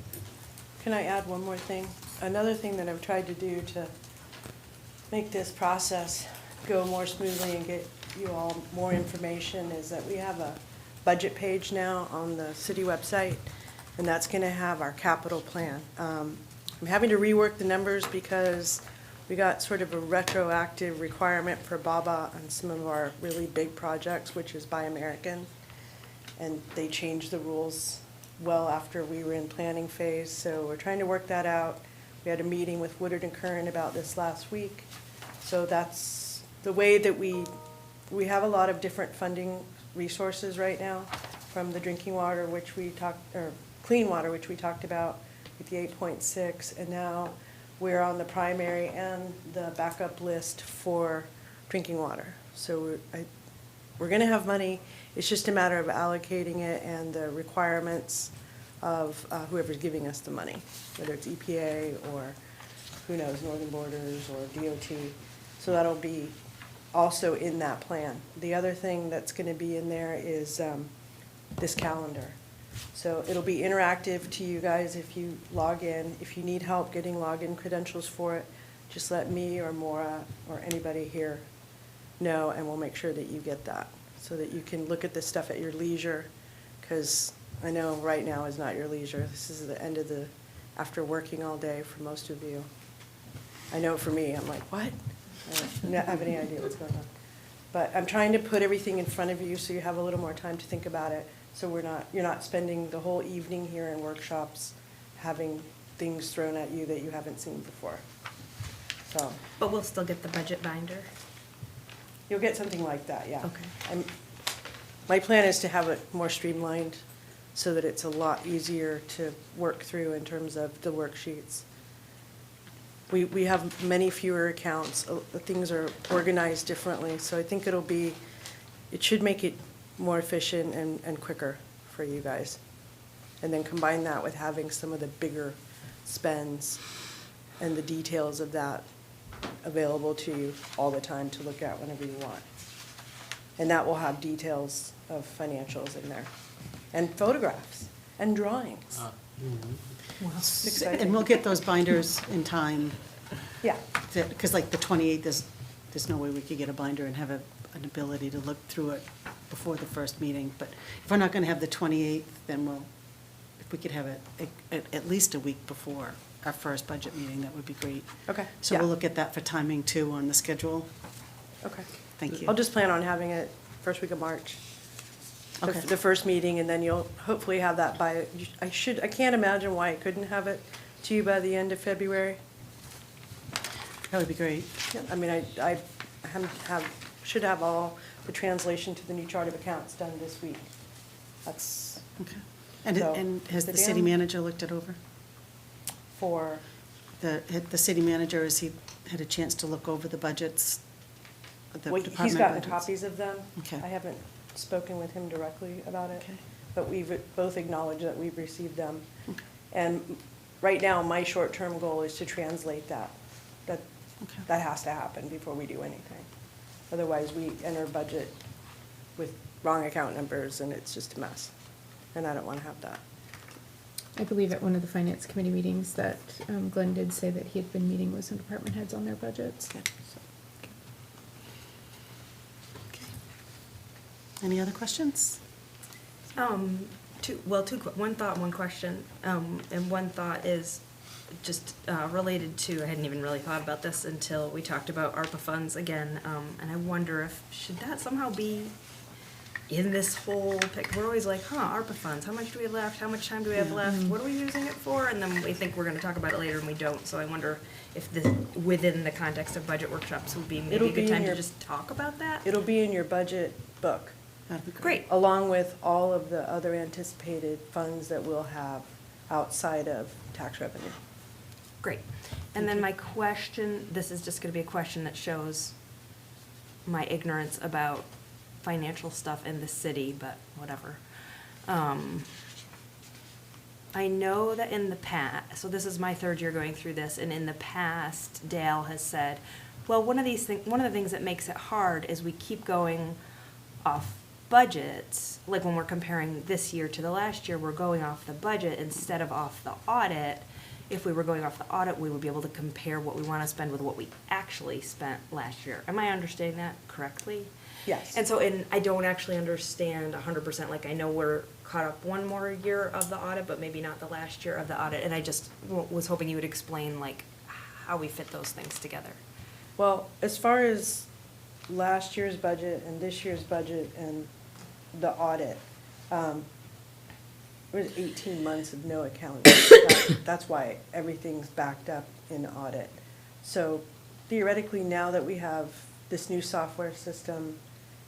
Can I add one more thing? Another thing that I've tried to do to make this process go more smoothly and get you all more information is that we have a budget page now on the city website, and that's gonna have our capital plan. I'm having to rework the numbers because we got sort of a retroactive requirement for BABA on some of our really big projects, which is Buy American, and they changed the rules well after we were in planning phase, so we're trying to work that out. We had a meeting with Woodard and Curran about this last week. So that's the way that we have a lot of different funding resources right now, from the drinking water, which we talked, or clean water, which we talked about with the 8.6, and now we're on the primary and the backup list for drinking water. So we're gonna have money, it's just a matter of allocating it and the requirements of whoever's giving us the money, whether it's EPA or, who knows, Northern Borders or DOT. So that'll be also in that plan. The other thing that's gonna be in there is this calendar. So it'll be interactive to you guys if you log in. If you need help getting login credentials for it, just let me or Maura or anybody here know, and we'll make sure that you get that, so that you can look at this stuff at your leisure, because I know right now is not your leisure. This is the end of after working all day for most of you. I know for me, I'm like, what? I don't have any idea what's going on. But I'm trying to put everything in front of you so you have a little more time to think about it. So you're not spending the whole evening here in workshops having things thrown at you that you haven't seen before. So But we'll still get the budget binder. you'll get something like that, yeah. Okay. My plan is to have it more streamlined so that it's a lot easier to work through in terms of the worksheets. We have many fewer accounts, things are organized differently, so I think it should make it more efficient and quicker for you guys. And then combine that with having some of the bigger spends and the details of that available to you all the time to look at whenever you want. And that will have details of financials in there, and photographs, and drawings. It's exciting. And we'll get those binders in time, Yeah, because like the 28th, there's no way we could get a binder and have an ability to look through it before the first meeting. But if we're not going to have the 28th, then if we could have it at least a week before our first budget meeting, that would be great. okay. So yeah. we'll look at that for timing too on the schedule. Okay. Thank you. I'll just plan on having it first week of March. Okay. The first meeting, and then you'll hopefully have that by, I can't imagine why I couldn't have it to you by the end of February. That would be great. I mean, I should have all the translation to the new chart of accounts done this week. That's Okay. And So, has the sit city down. manager looked it over? for, The city manager, has he had a chance to look over the budgets? The well, department he's gotten budgets? copies of them. Okay. I haven't spoken with him directly about it. Okay. But we've both acknowledged that we've received them. Okay. And right now, my short-term goal is to translate that. Okay. That has to happen before we do anything. Otherwise, we enter budget with wrong account numbers, and it's just a mess. And I don't want to have that. I believe at one of the finance committee meetings that Glenn did say that he had been meeting with some department heads on their budgets. Okay. Any other questions? One thought, one question, and one thought is just related to, I hadn't even really thought about this until we talked about ARPA funds again, and I wonder should that somehow be in this whole we're always like, ARPA funds, how much do we have left, how much time do we have left, what are we using it for, and then we think we're gonna talk about it later and we don't, so I wonder if this, within the context of budget workshops, would be maybe It'll a be good in time to your- just talk about that? It'll be in your budget book, That'd be great. Great. along with all of the other anticipated funds that we'll have outside of tax revenue. Great. And then my question, this is just gonna be a question that shows my ignorance about financial stuff in the city, but whatever. I know that in the past, so this is my third year going through this, and in the past, Dale has said, well, one of the things that makes it hard is we keep going off budgets, like when we're comparing this year to the last year, we're going off the budget instead of off the audit. If we were going off the audit, we would be able to compare what we want to spend with what we actually spent last year. Am I understanding that correctly? Yes. And so, I don't actually understand 100%, like, I know we're caught up one more year of the audit, but maybe not the last year of the audit, and I just was hoping you would explain, like, how we fit those things together. Well, as far as last year's budget and this year's budget and the audit, was 18 months of no accounting. That's why everything's backed up in audit. So theoretically, now that we have this new software system,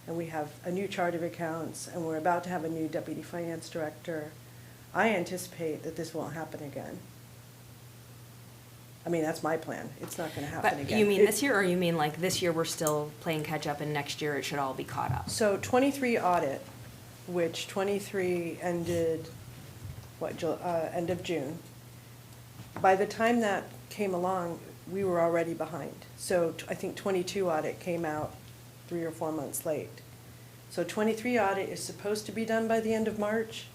and we have a new chart of accounts, and we're about to have a new deputy finance director, I anticipate that this won't happen again. I mean, that's my plan. It's not gonna happen But again. you mean this year, or you mean like this year we're still playing catch-up and next year it should all be caught up? So 23 audit, which 23 ended, end of June. By the time that came along, we were already behind. So I think 22 audit came out 3 or 4 months late. So 23 audit is supposed to be done by the end of March.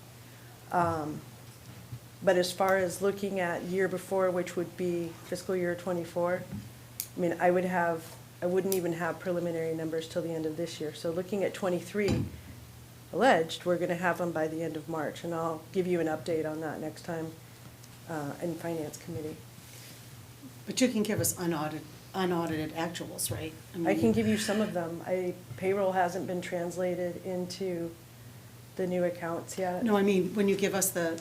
But as far as looking at year before, which would be fiscal year '24, I mean, I wouldn't even have preliminary numbers till the end of this year. So looking at '23 alleged, we're gonna have them by the end of March, and I'll give you an update on that next time in Finance Committee. But you can give us unaudited actuals, right? I can give you some of them. Payroll hasn't been translated into the new accounts yet. No, I mean, when you give us the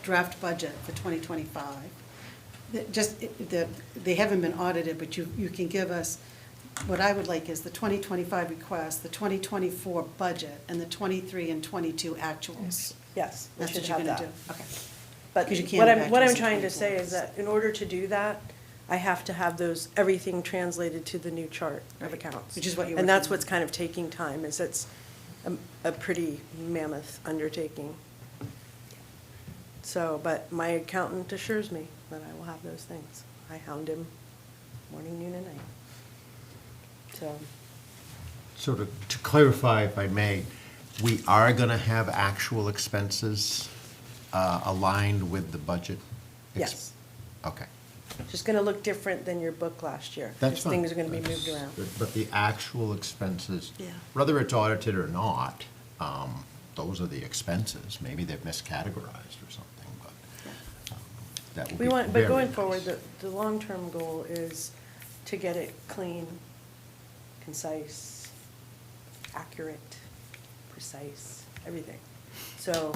draft budget for 2025, they haven't been audited, but you can give us, what I would like is the 2025 request, the 2024 budget, and the 23 and 22 actuals. Yes, we That's should what you're have gonna that. do, okay. But 'Cause you can't what have I'm actuals in trying to say 24. is that in order to do that, I have to have everything translated to the new chart of Right. accounts. Which is what you're And that's working what's on. kind of taking time, is it's a pretty mammoth undertaking. So, but my accountant assures me that I will have those things. I hound him morning, noon, and night. So, So to clarify, if I may, we are going to have actual expenses aligned with the budget? yes, Okay. just gonna look different than your book last year. That's because fine. Things are gonna be moved That's- around. But the actual expenses, Yeah. whether it's audited or not, those are the expenses. Maybe they've miscategorized or something, but that will be But very going nice. forward, the long-term goal is to get it clean, concise, accurate, precise, everything. So,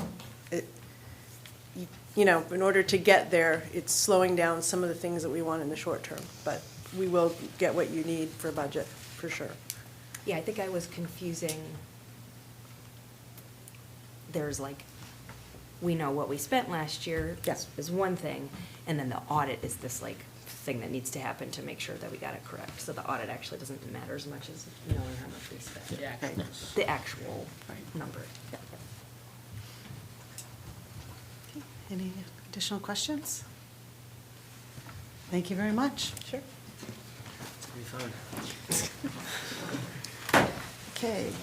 in order to get there, it's slowing down some of the things that we want in the short term. But we will get what you need for budget, for sure. Yeah, I think I was confusing. There's like, we know what we spent last year. Yes. Is one thing, and then the audit is this like thing that needs to happen to make sure that we got it correct. So the audit actually doesn't matter as much as knowing how much we spent. The actual number. Any additional questions? Thank you very much. Sure. It's gonna be fun. Okay.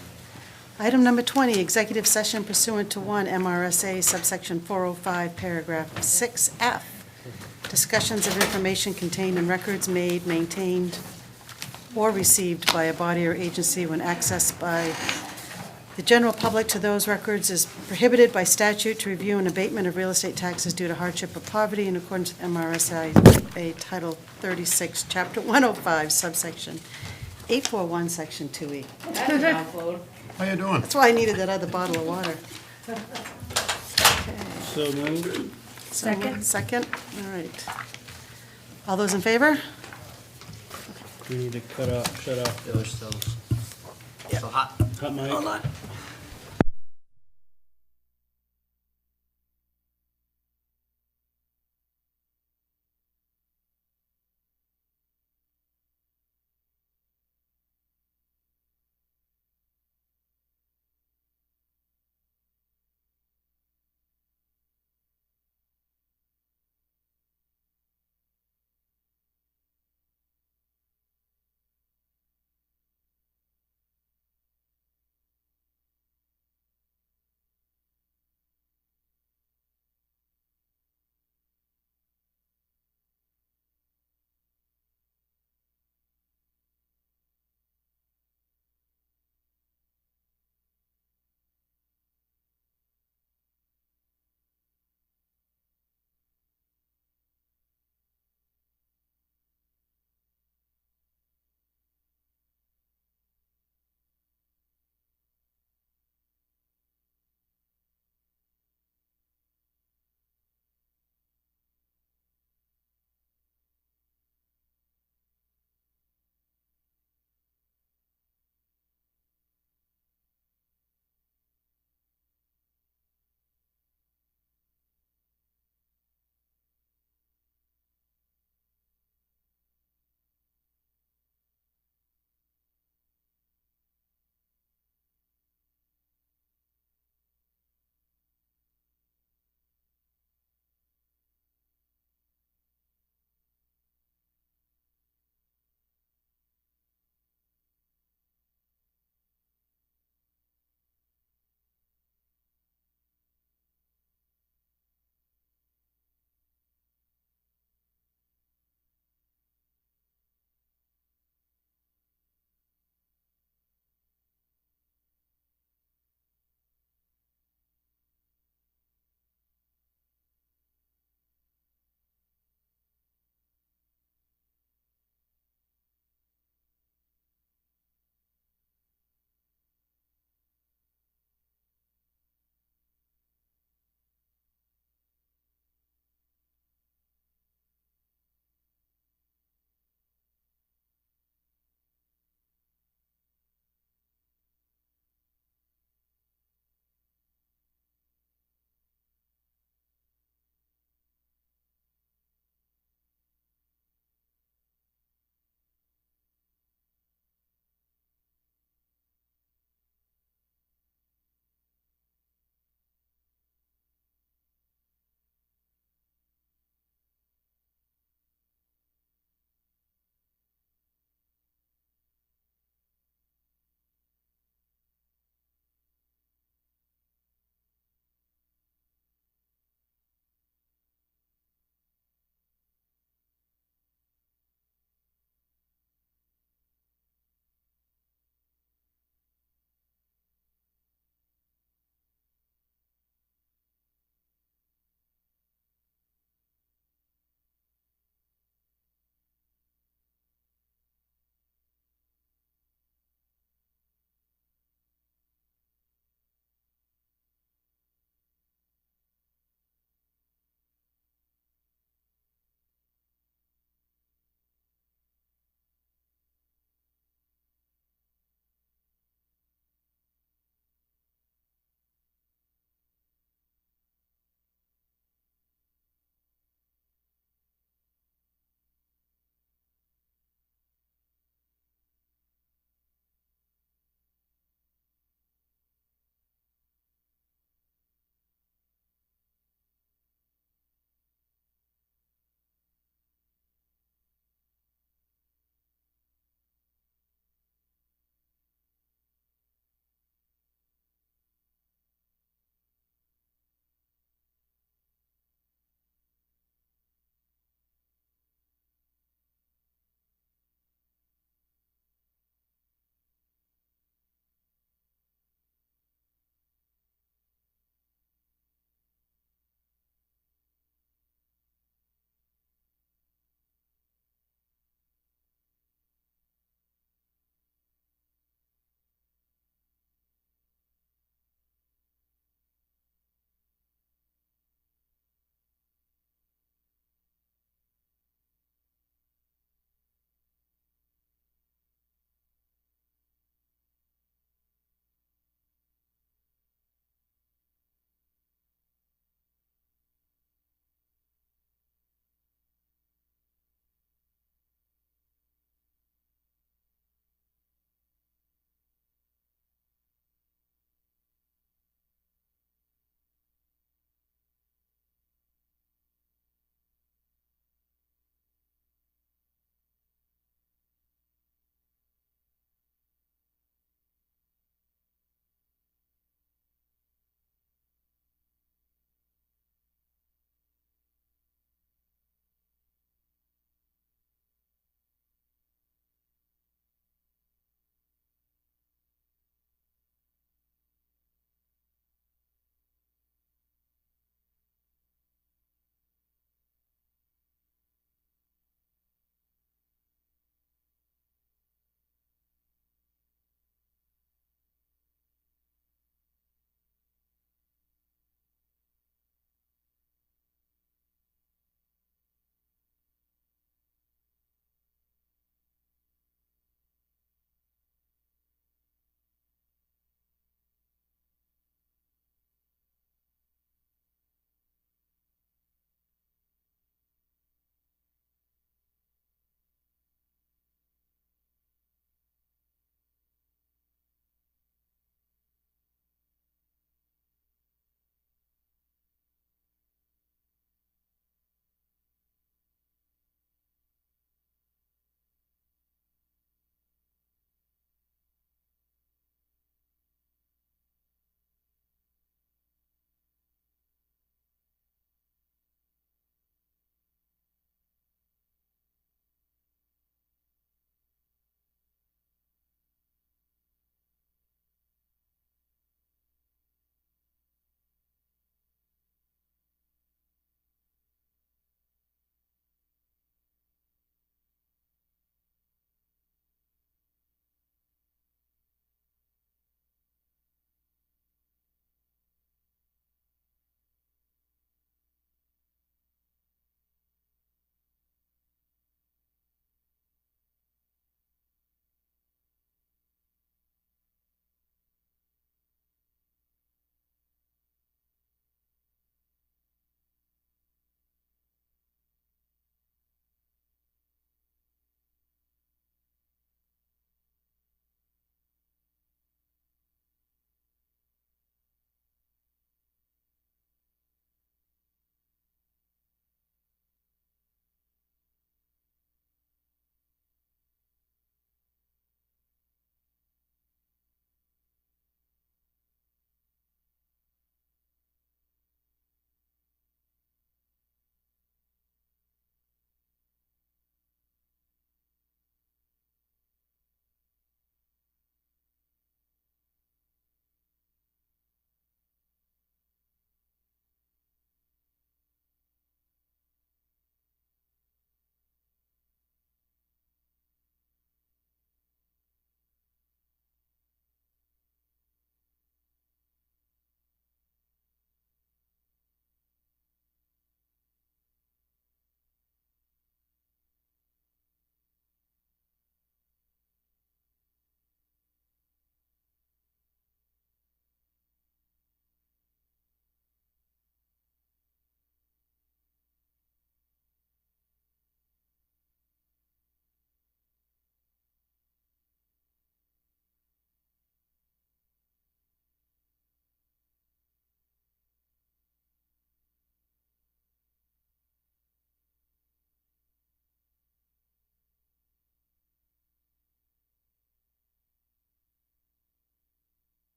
Item number 20, executive session pursuant to 1 MRSA subsection 405, paragraph 6F. Discussions of information contained in records made, maintained, or received by a body or agency when accessed by the general public to those records is prohibited by statute. To review an abatement of real estate taxes due to hardship or poverty in accordance with MRSA Title 36, Chapter 105, subsection 841, Section 2E. How you doing? That's why I needed that other bottle of water. So moved. Second. Second, all right. All those in favor? We need to shut off They're still hot. hot mic. Hold on.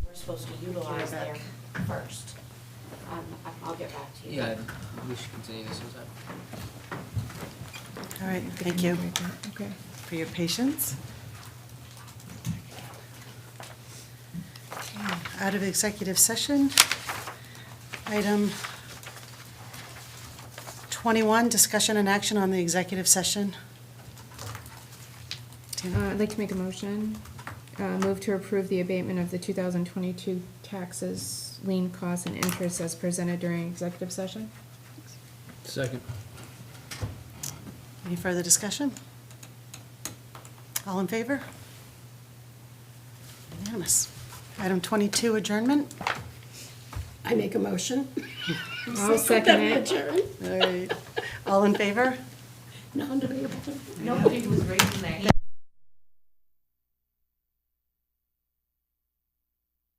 we're supposed to utilize there first. I'll get back to you. Yeah, we should continue this sometime. All right, thank you Okay. for your patience. Okay, out of executive session. Item 21, discussion and action on the executive session. I'd like to make a motion, move to approve the abatement of the 2022 taxes, lien costs, and interest as presented during executive session. Second. Any further discussion? All in favor? Unanimous. Item 22, adjournment. I make a motion. I'll second it. Adjourn. All right. All in favor? Non-debatable. Nobody was ready.